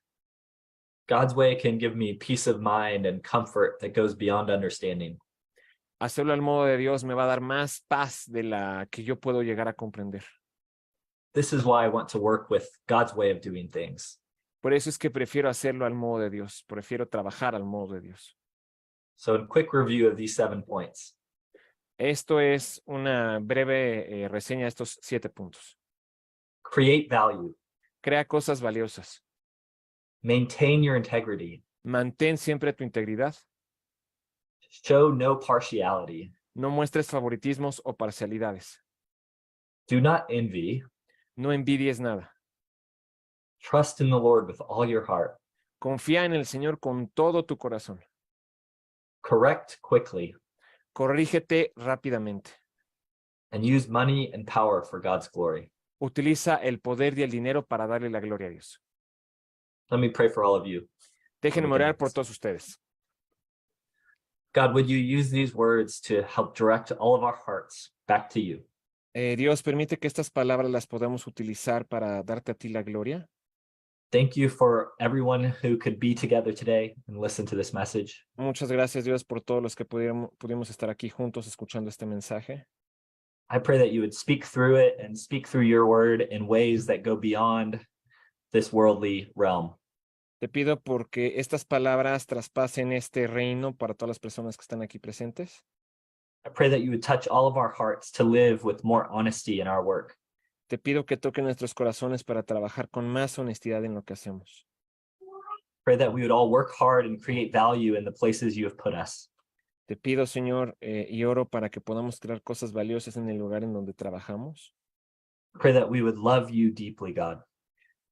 God's way can give me peace of mind and comfort that goes beyond understanding. Hacerlo al modo de Dios me va a dar más paz de la que yo puedo llegar a comprender. This is why I want to work with God's way of doing things. Por eso es que prefiero hacerlo al modo de Dios, prefiero trabajar al modo de Dios. So, in quick review of these 7 points, Esto es una breve reseña de estos 7 puntos. create value, Crea cosas valiosas. maintain your integrity, Mantén siempre tu integridad. show no partiality, No muestres favoritismos o parcialidades. do not envy, No envidies nada. trust in the Lord with all your heart, Confía en el Señor con todo tu corazón. correct quickly, Corrígete rápidamente. and use money and power for God's glory. Utiliza el poder y el dinero para darle la gloria a Dios. Let me pray for all of you. Déjenme orar por todos ustedes. God, would you use these words to help direct all of our hearts back to you? Dios, permite que estas palabras las podamos utilizar para darte a ti la gloria. Thank you for everyone who could be together today and listen to this message. Muchas gracias, Dios, por todos los que pudimos estar aquí juntos escuchando este mensaje. I pray that you would speak through it and speak through your word in ways that go beyond this worldly realm. Te pido porque estas palabras traspasen este reino para todas las personas que están aquí presentes. I pray that you would touch all of our hearts to live with more honesty in our work. Te pido que toquen nuestros corazones para trabajar con más honestidad en lo que hacemos. Pray that we would all work hard and create value in the places you have put us. Te pido, Señor, y oro para que podamos crear cosas valiosas en el lugar en donde trabajamos. Pray that we would love you deeply, God.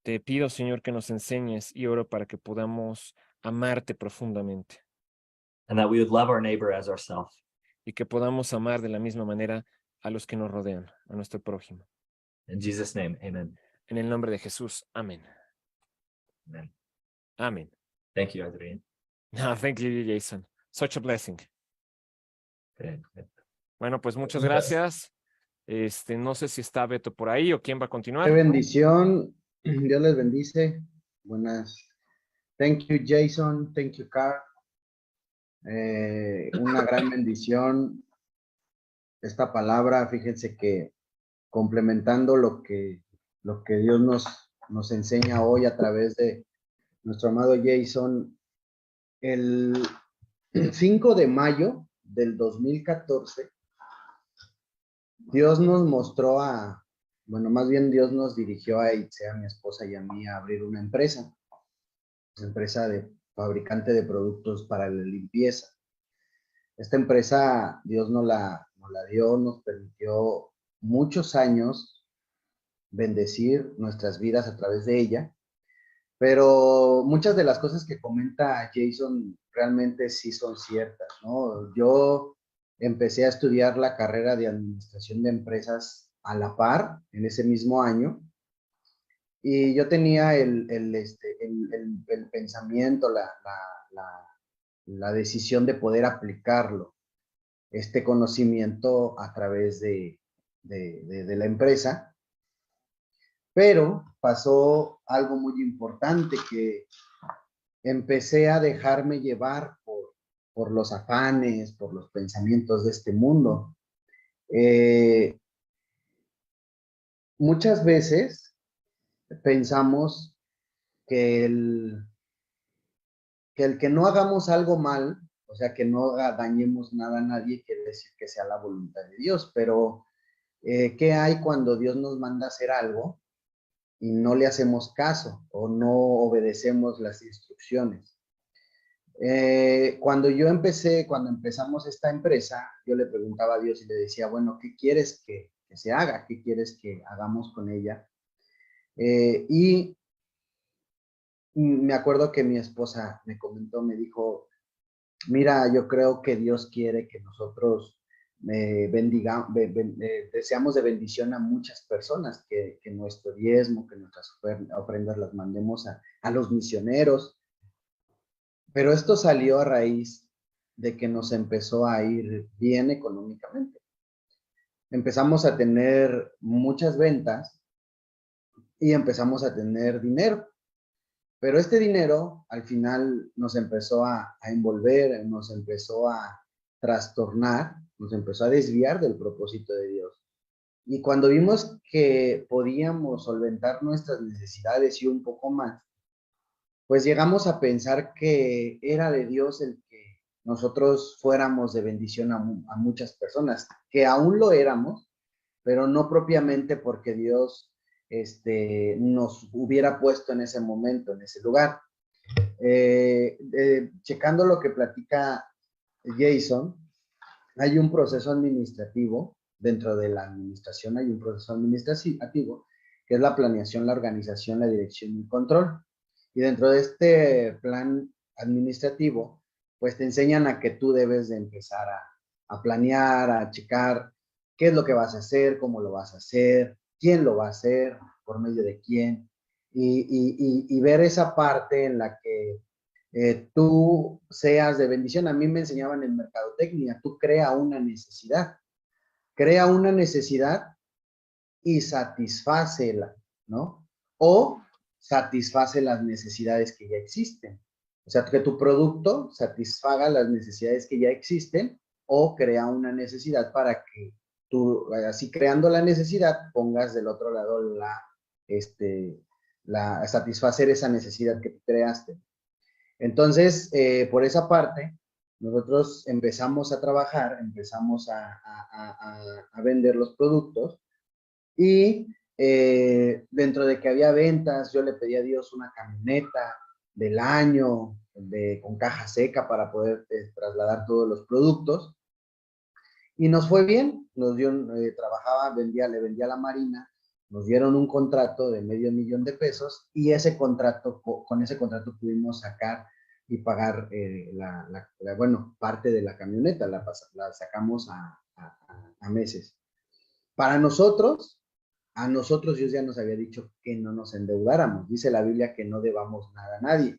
Te pido, Señor, que nos enseñes y oro para que podamos amarte profundamente And that we would love our neighbor as ourselves. y que podamos amar de la misma manera a los que nos rodean, a nuestro prójimo. In Jesus' name, amen. En el nombre de Jesús, amén. Amen. Amén. Thank you, Adrian. No, thank you, Jason. Such a blessing. Good, good. Bueno, pues muchas Muchas- gracias. No sé si está Beto por ahí o quién va a Qué continuar. bendición. Dios les bendice. Buenas. Thank you, Jason. Thank you, Carl. Una gran bendición. Esta palabra, fíjense que complementando lo que Dios nos enseña hoy a través de nuestro amado Jason, el 5 de mayo del 2014, Dios nos mostró más bien Dios nos dirigió a Itze, a mi esposa y a mí, a abrir una empresa de fabricante de productos para la limpieza. Esta empresa, Dios nos la dio, nos permitió muchos años bendecir nuestras vidas a través de ella, pero muchas de las cosas que comenta Jason realmente sí son ciertas, ¿no? Yo empecé a estudiar la carrera de administración de empresas a la par en ese mismo año, y yo tenía el pensamiento, la decisión de poder aplicarlo, este conocimiento a través de la empresa, pero pasó algo muy importante, que empecé a dejarme llevar por los afanes, por los pensamientos de este mundo. Muchas veces pensamos que el que no hagamos algo mal, o sea, que no dañemos nada a nadie, quiere decir que sea la voluntad de Dios, pero ¿qué hay cuando Dios nos manda a hacer algo y no le hacemos caso o no obedecemos las instrucciones? Cuando empezamos esta empresa, yo le preguntaba a Dios y le decía, bueno, ¿qué quieres que se haga? ¿Qué quieres que hagamos con ella? Y me acuerdo que mi esposa me comentó, me dijo, mira, yo creo que Dios quiere que nosotros deseamos de bendición a muchas personas, que nuestro diezmo, que nuestras ofrendas las mandemos a los misioneros. Pero esto salió a raíz de que nos empezó a ir bien económicamente. Empezamos a tener muchas ventas y empezamos a tener dinero. Pero este dinero al final nos empezó a envolver, nos empezó a trastornar, nos empezó a desviar del propósito de Dios. Y cuando vimos que podíamos solventar nuestras necesidades y un poco más, pues llegamos a pensar que era de Dios el que nosotros fuéramos de bendición a muchas personas, que aún lo éramos, pero no propiamente porque Dios nos hubiera puesto en ese momento, en ese lugar. Checando lo que platica Jason, hay un proceso administrativo, dentro de la administración hay un proceso administrativo, que es la planeación, la organización, la dirección y el control. Y dentro de este plan administrativo, pues te enseñan a que tú debes de empezar a planear, a checar qué es lo que vas a hacer, cómo lo vas a hacer, quién lo va a hacer, por medio de quién, y ver esa parte en la que tú seas de bendición. A mí me enseñaban en mercadotecnia, tú crea una necesidad y satisfácela, ¿no? O satisface las necesidades que ya existen. O sea, que tu producto satisfaga las necesidades que ya existen, o crea una necesidad para que tú, así creando la necesidad, pongas del otro lado satisfacer esa necesidad que tú creaste. Entonces, por esa parte, nosotros empezamos a trabajar, empezamos a vender los productos, y dentro de que había ventas, yo le pedí a Dios una camioneta del año con caja seca para poder trasladar todos los productos. Y nos fue bien, nos dio, le vendía a la Marina, nos dieron un contrato de $500,000 y con ese contrato pudimos sacar y pagar parte de la camioneta, la sacamos a meses. Para nosotros, A nosotros Dios ya nos había dicho que no nos endeudáramos. Dice la Biblia que no debamos nada a nadie.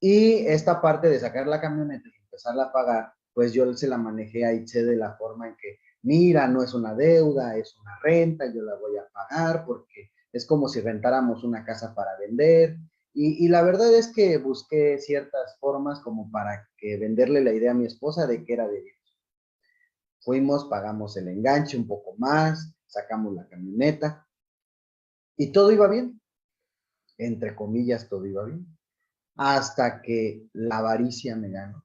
Y esta parte de sacar la camioneta y empezarla a pagar, pues yo se la manejé a Itze de la forma en que, mira, no es una deuda, es una renta, yo la voy a pagar porque es como si rentáramos una casa para vender. Y la verdad es que busqué ciertas formas como para que venderle la idea a mi esposa de que era de Dios. Fuimos, pagamos el enganche un poco más, sacamos la camioneta y todo iba bien. Entre comillas, todo iba bien. Hasta que la avaricia me ganó.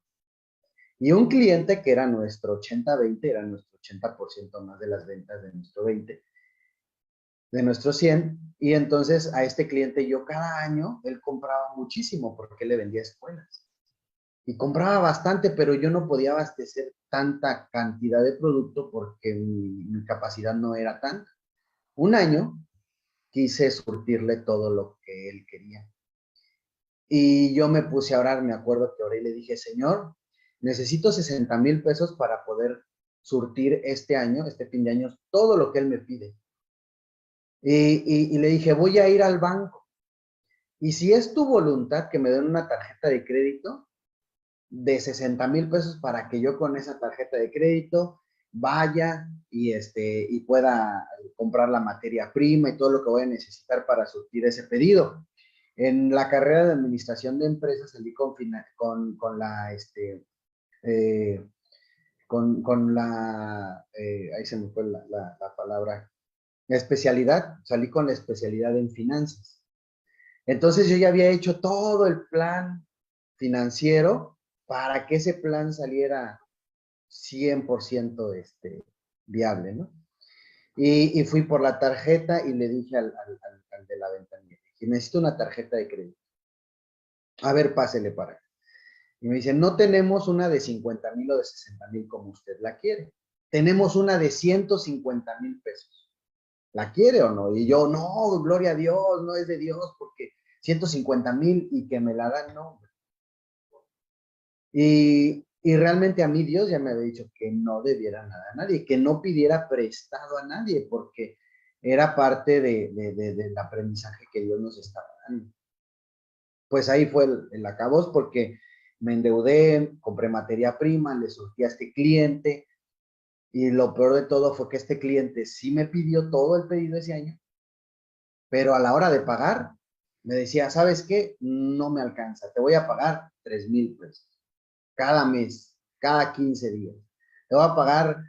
Y un cliente que era nuestro 80-20, era nuestro 80% más de las ventas de nuestro 20, de nuestro 100, y entonces a este cliente yo cada año, él compraba muchísimo porque le vendía escuelas. Y compraba bastante, pero yo no podía abastecer tanta cantidad de producto porque mi capacidad no era tanta. Un año quise surtirle todo lo que él quería. Y yo me puse a orar, me acuerdo que oré y le dije, Señor, necesito 60,000 pesos para poder surtir este año, este fin de año, todo lo que él me pide. Y le dije, voy a ir al banco. Y si es tu voluntad que me den una tarjeta de crédito de 60,000 pesos para que yo con esa tarjeta de crédito vaya y pueda comprar la materia prima y todo lo que voy a necesitar para surtir ese pedido. En la carrera de administración de empresas salí ahí se me fue la palabra, la especialidad, salí con la especialidad en finanzas. Entonces yo ya había hecho todo el plan financiero para que ese plan saliera 100% viable, ¿no? Y fui por la tarjeta y le dije al de la ventanilla, necesito una tarjeta de crédito. A ver, pásele para acá. Y me dice, no tenemos una de 50,000 o de 60,000 como usted la quiere. Tenemos una de 150,000 pesos. ¿La quiere o no? Y yo, no, gloria a Dios, no es de Dios, porque 150,000 y que me la dan, no. Y realmente a mí Dios ya me había dicho que no debiera nada a nadie, que no pidiera prestado a nadie, porque era parte del aprendizaje que Dios nos estaba dando. Pues ahí fue el acabos, porque me endeudé, compré materia prima, le surtí a este cliente, y lo peor de todo fue que este cliente sí me pidió todo el pedido ese año, pero a la hora de pagar, me decía, ¿sabes qué? No me alcanza, te voy a pagar 3,000 pesos cada mes, cada 15 días. Te voy a pagar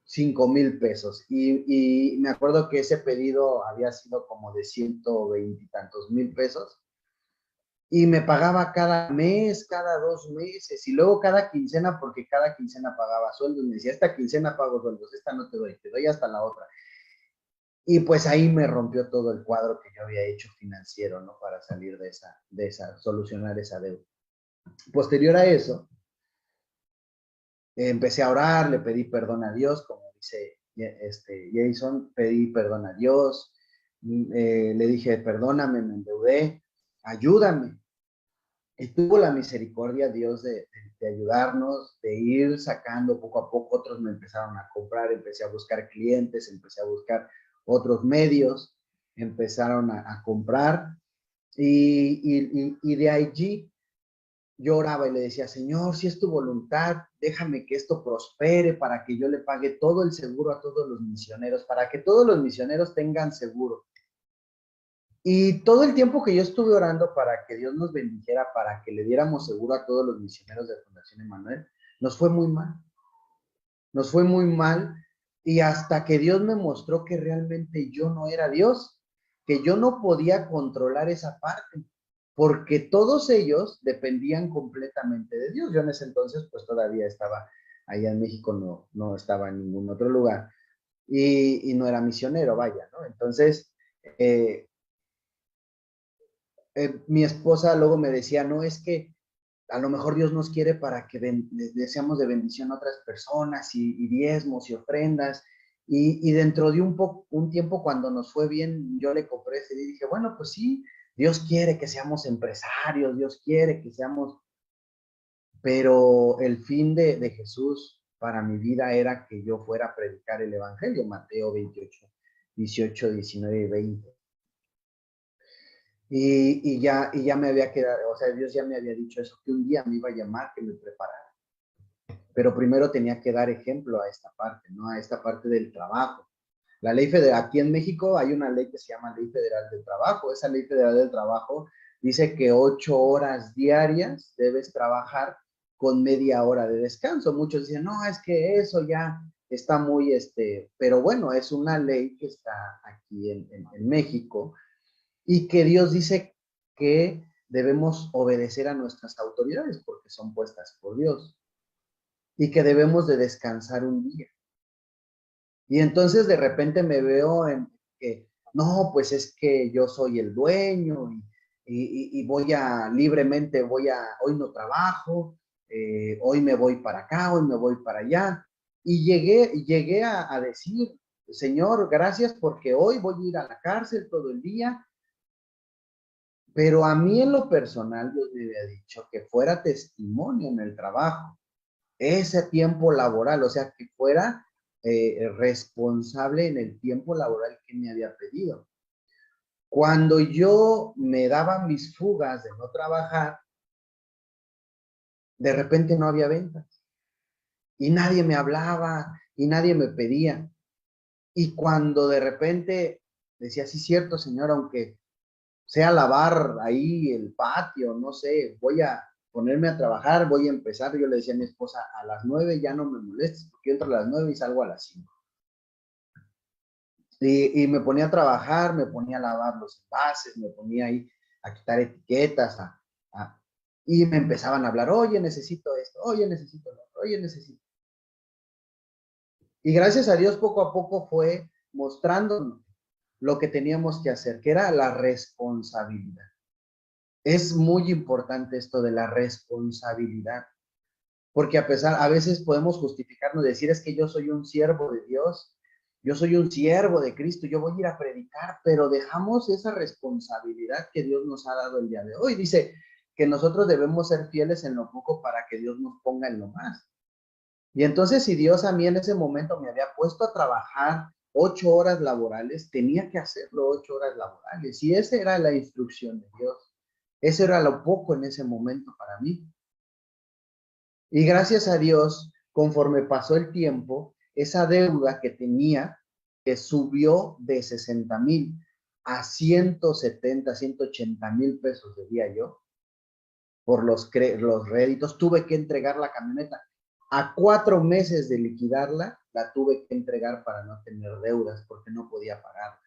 5,000 pesos. Y me acuerdo que ese pedido había sido como de 120 y tantos mil pesos. Y me pagaba cada mes, cada 2 meses, y luego cada quincena, porque cada quincena pagaba sueldos. Me decía, esta quincena pago sueldos, esta no te doy hasta la otra. Y pues ahí me rompió todo el cuadro que yo había hecho financiero, ¿no? Para salir solucionar esa deuda. Posterior a eso, empecé a orar, le pedí perdón a Dios, como dice Jason, pedí perdón a Dios, le dije, perdóname, me endeudé, ayúdame. Y tuvo la misericordia Dios de ayudarnos, de ir sacando poco a poco. Otros me empezaron a comprar, empecé a buscar clientes, empecé a buscar otros medios, empezaron a comprar, y de allí yo oraba y le decía, Señor, si es tu voluntad, déjame que esto prospere para que yo le pague todo el seguro a todos los misioneros, para que todos los misioneros tengan seguro. Y todo el tiempo que yo estuve orando para que Dios nos bendijera, para que le diéramos seguro a todos los misioneros de Fundación Emmanuel, nos fue muy mal. Nos fue muy mal, y hasta que Dios me mostró que realmente yo no era Dios, que yo no podía controlar esa parte, porque todos ellos dependían completamente de Dios. Yo en ese entonces pues todavía estaba allá en México, no estaba en ningún otro lugar, y no era misionero, vaya, ¿no? Entonces, mi esposa luego me decía, no, es que a lo mejor Dios nos quiere para que deseamos de bendición a otras personas, y diezmos y ofrendas. Y dentro de un tiempo, cuando nos fue bien, yo le compré ese y dije, bueno, pues sí, Dios quiere que seamos empresarios, Dios quiere que seamos, pero el fin de Jesús para mi vida era que yo fuera a predicar el evangelio, Mateo 28, 18, 19 y 20. Y ya me había quedado, o sea, Dios ya me había dicho eso, que un día me iba a llamar, que me preparara. Pero primero tenía que dar ejemplo a esta parte, ¿no? A esta parte del trabajo. La ley federal, aquí en México hay una ley que se llama Ley Federal del Trabajo. Esa Ley Federal del Trabajo dice que 8 horas diarias debes trabajar con media hora de descanso. Muchos dicen, no, es que eso ya está muy, pero bueno, es una ley que está aquí en México y que Dios dice que debemos obedecer a nuestras autoridades porque son puestas por Dios y que debemos de descansar un día. Y entonces de repente me veo en que, no, pues es que yo soy el dueño y voy libremente, hoy no trabajo, hoy me voy para acá, hoy me voy para allá. Y llegué a decir, Señor, gracias porque hoy voy a ir a la cárcel todo el día. Pero a mí en lo personal, Dios me había dicho que fuera testimonio en el trabajo, ese tiempo laboral, o sea, que fuera responsable en el tiempo laboral que me había pedido. Cuando yo me daba mis fugas de no trabajar, de repente no había ventas y nadie me hablaba y nadie me pedía. Y cuando de repente decía, sí, cierto, señor, aunque sea lavar ahí el patio, no sé, voy a ponerme a trabajar, voy a empezar. Yo le decía a mi esposa, a las 9 ya no me molestes, porque yo entro a las 9 y salgo a las 5. Y me ponía a trabajar, me ponía a lavar los envases, me ponía ahí a quitar etiquetas, y me empezaban a hablar, oye, necesito esto, oye, necesito lo otro, oye, necesito. Y gracias a Dios poco a poco fue mostrándonos lo que teníamos que hacer, que era la responsabilidad. Es muy importante esto de la responsabilidad, porque a veces podemos justificarnos, decir, es que yo soy un siervo de Dios, yo soy un siervo de Cristo, yo voy a ir a predicar, pero dejamos esa responsabilidad que Dios nos ha dado el día de hoy. Dice que nosotros debemos ser fieles en lo poco para que Dios nos ponga en lo más. Y entonces, si Dios a mí en ese momento me había puesto a trabajar 8 horas laborales, tenía que hacerlo 8 horas laborales. Y esa era la instrucción de Dios. Eso era lo poco en ese momento para mí. Y gracias a Dios, conforme pasó el tiempo, esa deuda que tenía, que subió de 60,000 a 170, 180,000 pesos, debía yo, por los réditos, tuve que entregar la camioneta. A 4 meses de liquidarla, la tuve que entregar para no tener deudas, porque no podía pagarla.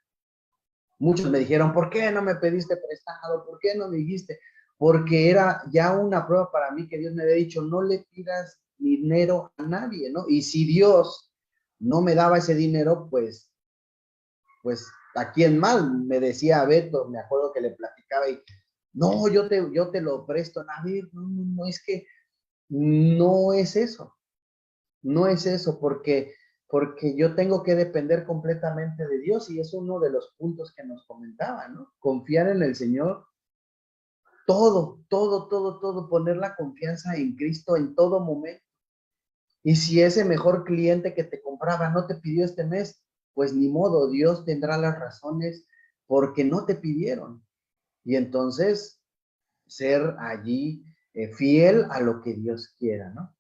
Muchos me dijeron, ¿por qué no me pediste prestado? ¿Por qué no me dijiste? Porque era ya una prueba para mí que Dios me había dicho, no le pidas dinero a nadie, ¿no? Y si Dios no me daba ese dinero, pues ¿a quién más? Me decía Beto, me acuerdo que le platicaba y, no, yo te lo presto. A ver, no, es que no es eso. No es eso, porque yo tengo que depender completamente de Dios y es uno de los puntos que nos comentaba, ¿no? Confiar en el Señor, todo, poner la confianza en Cristo en todo momento. Y si ese mejor cliente que te compraba no te pidió este mes, pues ni modo, Dios tendrá las razones porque no te pidieron. Y entonces, ser allí fiel a lo que Dios quiera, ¿no?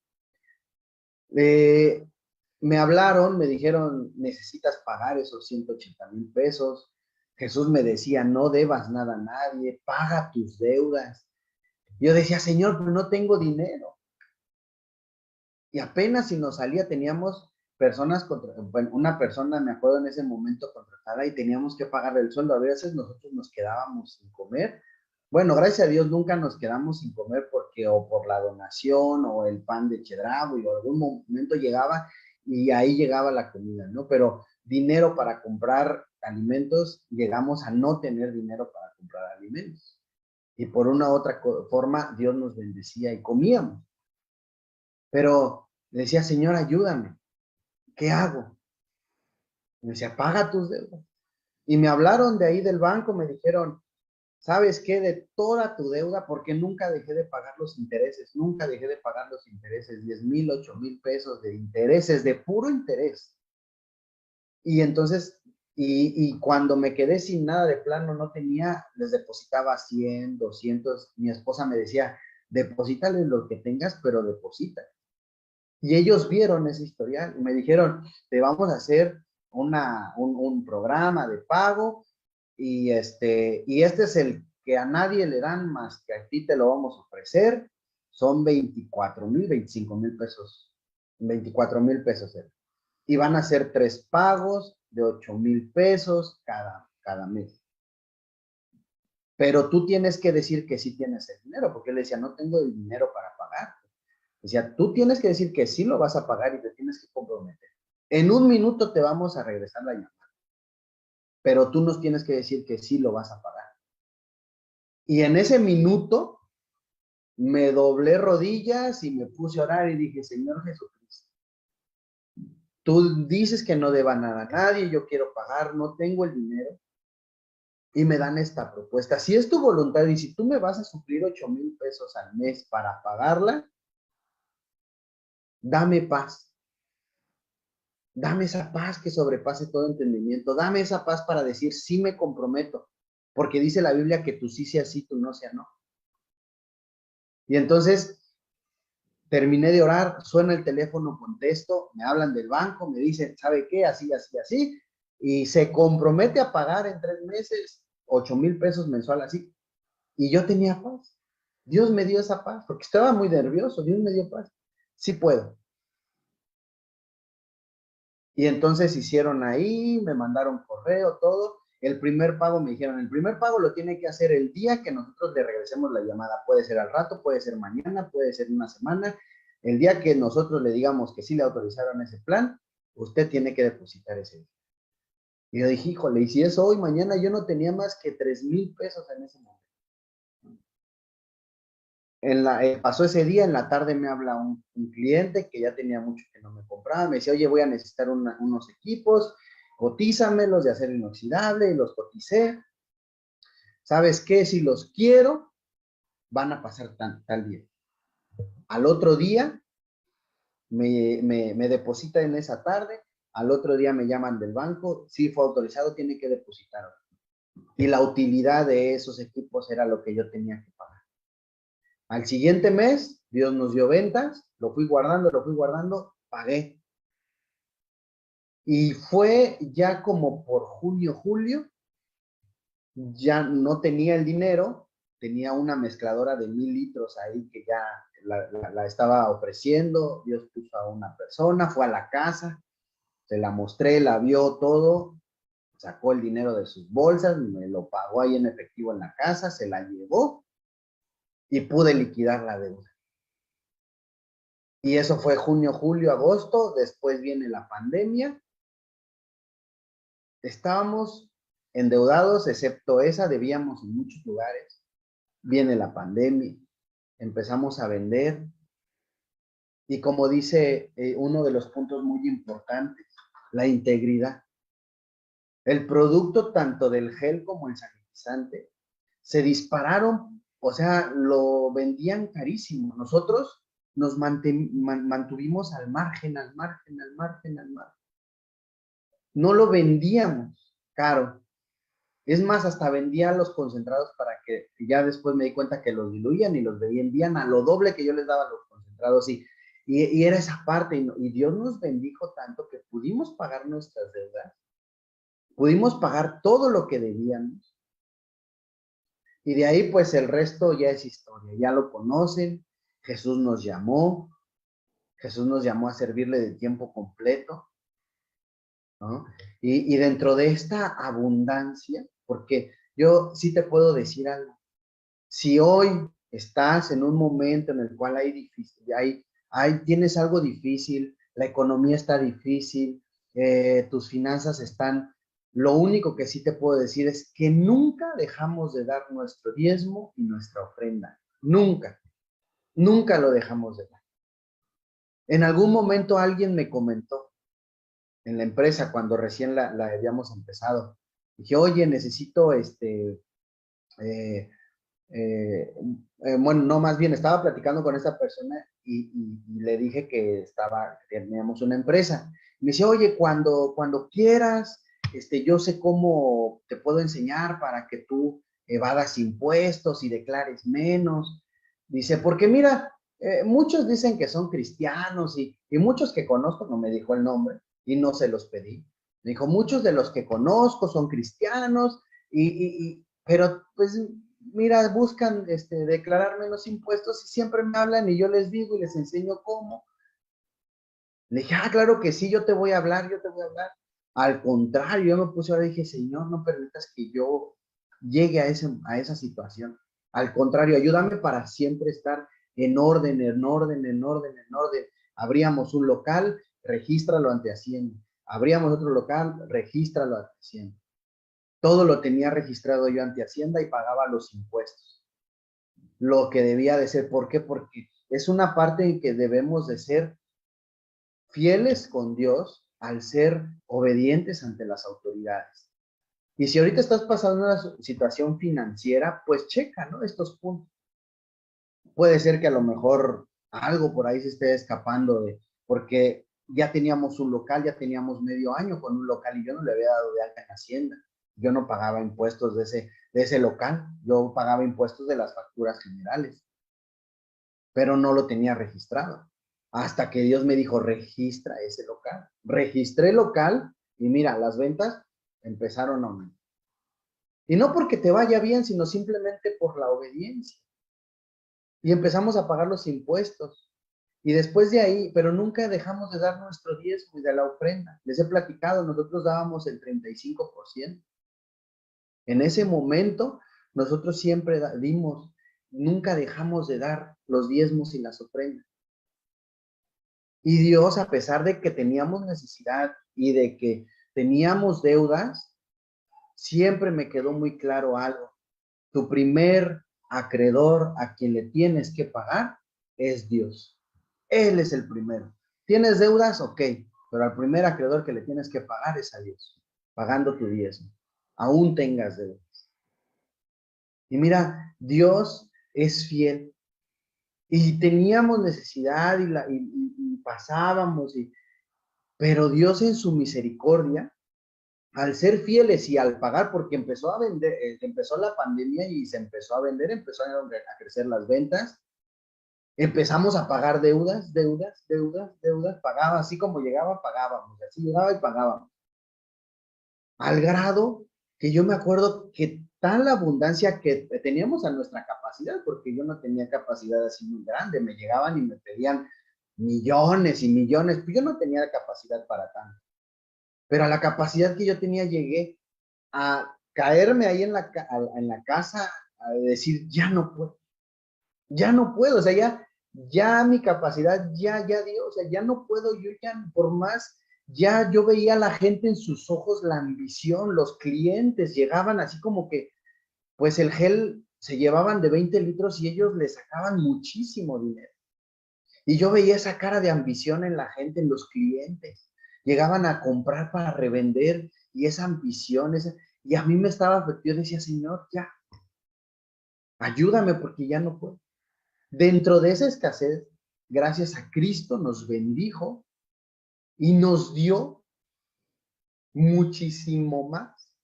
Me hablaron, me dijeron, necesitas pagar esos 180,000 pesos. Jesús me decía, no debas nada a nadie, paga tus deudas. Yo decía, Señor, pero no tengo dinero. Y apenas si nos salía, teníamos personas, bueno, una persona, me acuerdo en ese momento, contratada y teníamos que pagarle el sueldo. A veces nosotros nos quedábamos sin comer. Bueno, gracias a Dios nunca nos quedamos sin comer porque o por la donación o el pan de Chedraui y algún momento llegaba y ahí llegaba la comida, ¿no? Pero dinero para comprar alimentos, llegamos a no tener dinero para comprar alimentos. Y por una u otra forma, Dios nos bendecía y comíamos. Pero decía, Señor, ayúdame. ¿Qué hago? Me decía, paga tus deudas. Y me hablaron de ahí del banco, me dijeron, ¿sabes qué? De toda tu deuda, porque nunca dejé de pagar los intereses, 10,000, 8,000 pesos de intereses, de puro interés. Y entonces Y cuando me quedé sin nada de plano, no tenía, les depositaba 100, 200. Mi esposa me decía, deposítale lo que tengas, pero deposita. Y ellos vieron ese historial y me dijeron, te vamos a hacer un programa de pago y este es el que a nadie le dan más que a ti te lo vamos a ofrecer. Son 24,000, 25,000 pesos. 24,000 pesos. Y van a ser 3 pagos de 8,000 pesos cada mes. Pero tú tienes que decir que sí tienes el dinero, porque él decía, no tengo el dinero para pagar. Decía, tú tienes que decir que sí lo vas a pagar y te tienes que comprometer. En un minuto te vamos a regresar la llamada, pero tú nos tienes que decir que sí lo vas a pagar. Y en ese minuto me doblé rodillas y me puse a orar y dije, Señor Jesucristo, tú dices que no deba nada a nadie, yo quiero pagar, no tengo el dinero. Y me dan esta propuesta. Si es tu voluntad y si tú me vas a suplir 8,000 pesos al mes para pagarla, dame paz. Dame esa paz que sobrepase todo entendimiento. Dame esa paz para decir, sí me comprometo. Porque dice la Biblia que tú sí sea sí, tú no sea no. Y entonces terminé de orar, suena el teléfono, contesto, me hablan del banco, me dicen, ¿sabe qué? Así, así, así. Y se compromete a pagar en 3 meses 8,000 pesos mensual así. Y yo tenía paz. Dios me dio esa paz, porque estaba muy nervioso. Dios me dio paz. Sí puedo. Y entonces hicieron ahí, me mandaron correo, todo. El primer pago me dijeron, el primer pago lo tiene que hacer el día que nosotros le regresemos la llamada. Puede ser al rato, puede ser mañana, puede ser una semana. El día que nosotros le digamos que sí le autorizaron ese plan, usted tiene que depositar ese día. Y yo dije, híjole, y si es hoy, mañana, yo no tenía más que 3,000 pesos en ese momento. Pasó ese día, en la tarde me habla un cliente que ya tenía mucho que no me compraba, me decía, oye, voy a necesitar unos equipos, cotízamelos de acero inoxidable, y los coticé. ¿Sabes qué? Si los quiero, van a pasar tal día. Al otro día, me deposita en esa tarde, al otro día me llaman del banco, sí fue autorizado, tiene que depositar. Y la utilidad de esos equipos era lo que yo tenía que pagar. Al siguiente mes, Dios nos dio ventas, lo fui guardando, pagué. Y fue ya como por junio, julio, ya no tenía el dinero, tenía una mezcladora de 1,000 litros ahí que ya la estaba ofreciendo, Dios puso a una persona, fue a la casa, se la mostré, la vio todo, sacó el dinero de sus bolsas, me lo pagó ahí en efectivo en la casa, se la llevó y pude liquidar la deuda. Y eso fue junio, julio, agosto, después viene la pandemia. Estábamos endeudados, excepto esa, debíamos en muchos lugares. Viene la pandemia, empezamos a vender. Y como dice uno de los puntos muy importantes, la integridad. El producto tanto del gel como el sanitizante se dispararon, o sea, lo vendían carísimo. Nosotros nos mantuvimos al margen. No lo vendíamos caro. Es más, hasta vendía los concentrados para que ya después me di cuenta que los diluían y los vendían a lo doble que yo les daba a los concentrados. Y era esa parte. Y Dios nos bendijo tanto que pudimos pagar nuestras deudas. Pudimos pagar todo lo que debíamos. Y de ahí, pues, el resto ya es historia. Ya lo conocen. Jesús nos llamó a servirle de tiempo completo, ¿no? Y dentro de esta abundancia, porque yo sí te puedo decir algo, si hoy estás en un momento en el cual tienes algo difícil, la economía está difícil, tus finanzas están, lo único que sí te puedo decir es que nunca dejamos de dar nuestro diezmo y nuestra ofrenda, nunca lo dejamos de dar. En algún momento alguien me comentó, en la empresa, cuando recién la habíamos empezado. Dije, oye, necesito bueno, no, más bien estaba platicando con esta persona y le dije que teníamos una empresa. Me dice, oye, cuando quieras, yo sé cómo te puedo enseñar para que tú evadas impuestos y declares menos. Dice, porque mira, muchos dicen que son cristianos y muchos que conozco, no me dijo el nombre y no se los pedí. Me dijo, muchos de los que conozco son cristianos pero pues mira, buscan declarar menos impuestos y siempre me hablan y yo les digo y les enseño cómo. Le dije, claro que sí, yo te voy a hablar, yo te voy a hablar. Al contrario, yo me puse ahora y dije, Señor, no permitas que yo llegue a esa situación. Al contrario, ayúdame para siempre estar en orden, en orden, en orden, en orden. Abríamos un local, regístralo ante Hacienda. Abríamos otro local, regístralo ante Hacienda. Todo lo tenía registrado yo ante Hacienda y pagaba los impuestos. Lo que debía de ser. ¿Por qué? Porque es una parte en que debemos de ser fieles con Dios al ser obedientes ante las autoridades. Y si ahorita estás pasando una situación financiera, pues checa, ¿no? Estos puntos. Puede ser que a lo mejor algo por ahí se esté escapando porque ya teníamos un local, ya teníamos medio año con un local y yo no le había dado de alta en Hacienda. Yo no pagaba impuestos de ese local, yo pagaba impuestos de las facturas generales, pero no lo tenía registrado. Hasta que Dios me dijo, registra ese local. Registré el local y mira, las ventas empezaron a aumentar. Y no porque te vaya bien, sino simplemente por la obediencia. Y empezamos a pagar los impuestos. Y después de ahí, pero nunca dejamos de dar nuestro diezmo y de la ofrenda. Les he platicado, nosotros dábamos el 35%. En ese momento, nosotros siempre dimos, nunca dejamos de dar los diezmos y las ofrendas. Y Dios, a pesar de que teníamos necesidad y de que teníamos deudas, siempre me quedó muy claro algo. Tu primer acreedor a quien le tienes que pagar es Dios. Él es el primero. ¿Tienes deudas? Ok, pero al primer acreedor que le tienes que pagar es a Dios, pagando tu diezmo. Aún tengas deudas. Y mira, Dios es fiel. Y teníamos necesidad y pasábamos, pero Dios en su misericordia, al ser fieles y al pagar, porque empezó a vender, empezó la pandemia y se empezó a vender, empezó a crecer las ventas, empezamos a pagar deudas, pagaba, así como llegaba, pagábamos, así llegaba y pagábamos. Al grado que yo me acuerdo que tal la abundancia que teníamos a nuestra capacidad, porque yo no tenía capacidad así muy grande, me llegaban y me pedían millones y millones, pues yo no tenía capacidad para tanto. Pero a la capacidad que yo tenía llegué a caerme ahí en la casa, a decir, ya no puedo, o sea, ya mi capacidad, ya dio, o sea, ya no puedo, yo ya por más, ya yo veía a la gente en sus ojos la ambición, los clientes llegaban así como que, pues el gel se llevaban de 20 litros y ellos le sacaban muchísimo dinero. Y yo veía esa cara de ambición en la gente, en los clientes. Llegaban a comprar para revender y esa ambición, y a mí me estaba afectando. Yo decía, Señor, ya, ayúdame porque ya no puedo. Dentro de esa escasez, gracias a Cristo nos bendijo y nos dio muchísimo más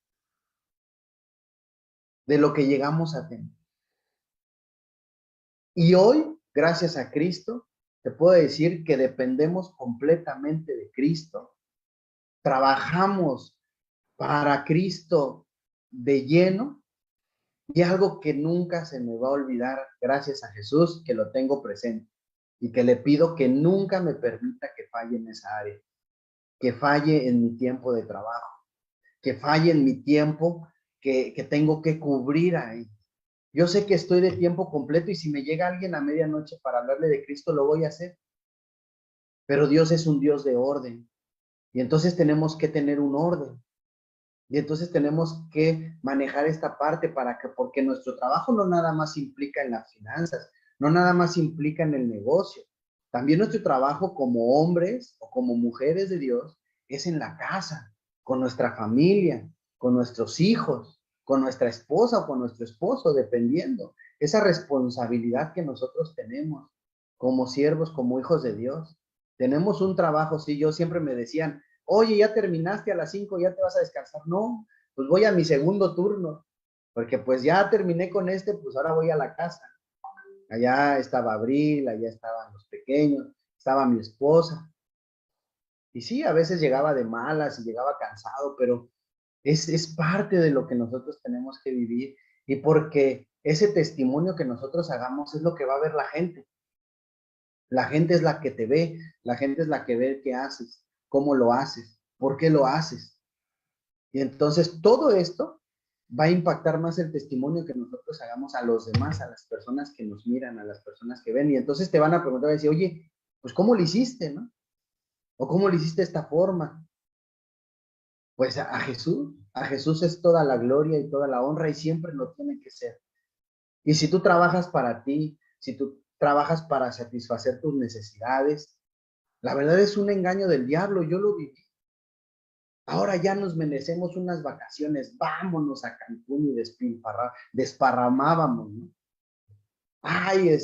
de lo que llegamos a tener. Y hoy, gracias a Cristo, te puedo decir que dependemos completamente de Cristo. Trabajamos para Cristo de lleno y algo que nunca se me va a olvidar, gracias a Jesús, que lo tengo presente y que le pido que nunca me permita que falle en esa área, que falle en mi tiempo de trabajo, que falle en mi tiempo que tengo que cubrir ahí. Yo sé que estoy de tiempo completo y si me llega alguien a medianoche para hablarle de Cristo, lo voy a hacer. Pero Dios es un Dios de orden y entonces tenemos que tener un orden. Y entonces tenemos que manejar esta parte porque nuestro trabajo no nada más implica en las finanzas, no nada más implica en el negocio. También nuestro trabajo como hombres o como mujeres de Dios es en la casa, con nuestra familia, con nuestros hijos, con nuestra esposa o con nuestro esposo, dependiendo. Esa responsabilidad que nosotros tenemos como siervos, como hijos de Dios. Tenemos un trabajo, sí, yo siempre me decían, Oye, ya terminaste a las 5, ya te vas a descansar. No, pues voy a mi segundo turno, porque pues ya terminé con este, pues ahora voy a la casa. Allá estaba Abril, allá estaban los pequeños, estaba mi esposa. Y sí, a veces llegaba de malas y llegaba cansado, pero es parte de lo que nosotros tenemos que vivir, y porque ese testimonio que nosotros hagamos es lo que va a ver la gente. La gente es la que te ve, la gente es la que ve qué haces, cómo lo haces, por qué lo haces. Y entonces todo esto va a impactar más el testimonio que nosotros hagamos a los demás, a las personas que nos miran, a las personas que ven. Y entonces te van a preguntar y decir, oye, pues ¿cómo lo hiciste, no? ¿O cómo lo hiciste de esta forma? Pues a Jesús es toda la gloria y toda la honra, y siempre lo tiene que ser. Y si tú trabajas para ti, si tú trabajas para satisfacer tus necesidades, la verdad es un engaño del diablo, yo lo viví. Ahora ya nos merecemos unas vacaciones, vámonos a Cancún y desparramábamos, ¿no? Ay,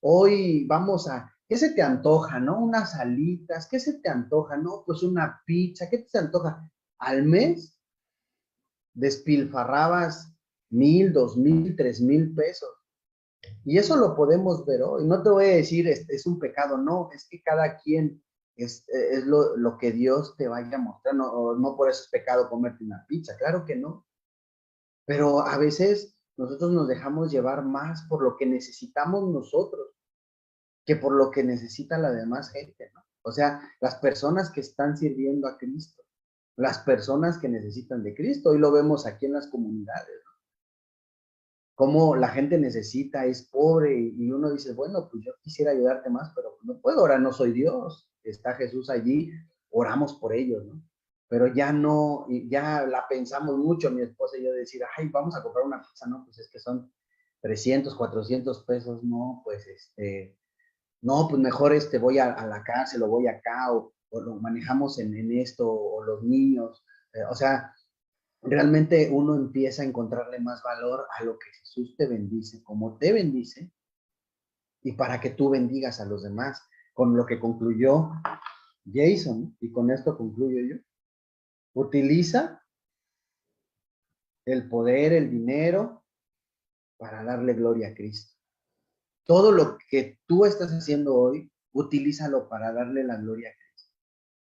hoy vamos a, ¿qué se te antoja, no? Unas alitas, ¿qué se te antoja, no? Pues una pizza, ¿qué te antoja? Al mes despilfarrabas 1,000, 2,000, 3,000 pesos. Y eso lo podemos ver hoy. No te voy a decir es un pecado, no, es que cada quien es lo que Dios te vaya a mostrar. No, no por eso es pecado comerte una pizza, claro que no. Pero a veces nosotros nos dejamos llevar más por lo que necesitamos nosotros que por lo que necesita la demás gente, ¿no? O sea, las personas que están sirviendo a Cristo, las personas que necesitan de Cristo. Hoy lo vemos aquí en las comunidades, ¿no? Cómo la gente necesita, es pobre, y uno dice, bueno, pues yo quisiera ayudarte más, pero no puedo, ahora no soy Dios, está Jesús allí, oramos por ellos, ¿no? Pero ya no, ya la pensamos mucho, mi esposa y yo, decir, ay, vamos a comprar una pizza, no, pues es que son 300, 400 pesos, no, pues no, pues mejor voy a la cárcel, o voy acá, o lo manejamos en esto, o los niños, o sea, realmente uno empieza a encontrarle más valor a lo que Jesús te bendice, como te bendice, y para que tú bendigas a los demás, con lo que concluyó Jason, y con esto concluyo yo. Utiliza el poder, el dinero, para darle gloria a Cristo. Todo lo que tú estás haciendo hoy, utilízalo para darle la gloria a Cristo.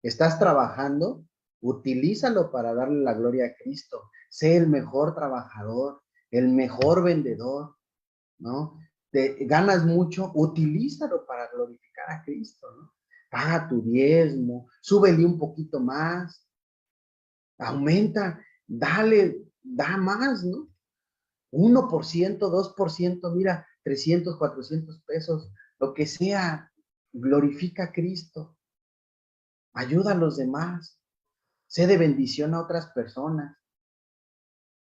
¿Estás trabajando? Utilízalo para darle la gloria a Cristo. Sé el mejor trabajador, el mejor vendedor, ¿no? Ganas mucho, utilízalo para glorificar a Cristo, ¿no? Paga tu diezmo, súbele un poquito más, aumenta, dale, da más, ¿no? 1%, 2%, mira, 300, 400 pesos, lo que sea, glorifica a Cristo, ayuda a los demás, sé de bendición a otras personas.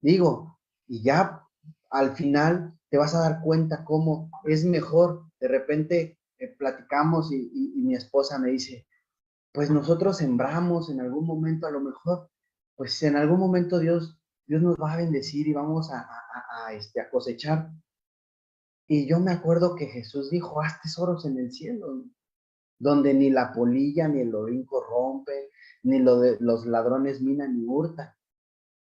Digo, y ya al final te vas a dar cuenta cómo es mejor. De repente platicamos, y mi esposa me dice, pues nosotros sembramos en algún momento, a lo mejor, pues en algún momento Dios nos va a bendecir y vamos a cosechar. Y yo me acuerdo que Jesús dijo, haz tesoros en el cielo, ¿no? Donde ni la polilla ni el orín corrompen, ni los ladrones minan ni hurtan.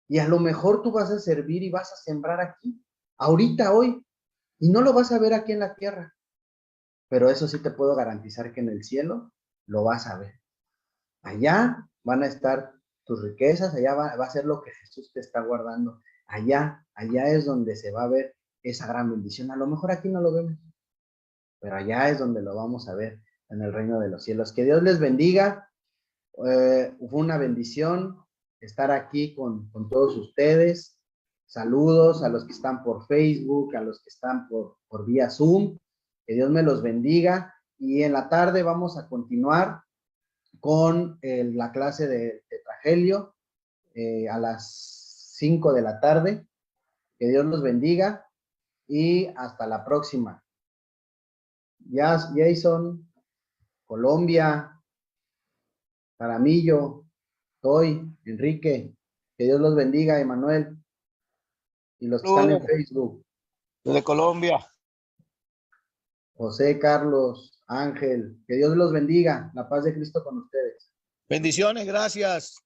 Y a lo mejor tú vas a servir y vas a sembrar aquí, ahorita, hoy, y no lo vas a ver aquí en la tierra. Pero eso sí te puedo garantizar que en el cielo lo vas a ver. Allá van a estar tus riquezas, allá va a ser lo que Jesús te está guardando. Allá es donde se va a ver esa gran bendición. A lo mejor aquí no lo vemos, pero allá es donde lo vamos a ver, en el reino de los cielos. Que Dios les bendiga. Fue una bendición estar aquí con todos ustedes. Saludos a los que están por Facebook, a los que están por vía Zoom. Que Dios me los bendiga. Y en la tarde vamos a continuar con la clase de Tetragelio a las 5 de la tarde. Que Dios los bendiga y hasta la próxima. Jason, Colombia, Jaramillo, Toy, Enrique, que Dios los bendiga, Emanuel, y los que están en Facebook. Desde Colombia. José, Carlos, Ángel, que Dios los bendiga, la paz de Cristo con ustedes. Bendiciones, gracias.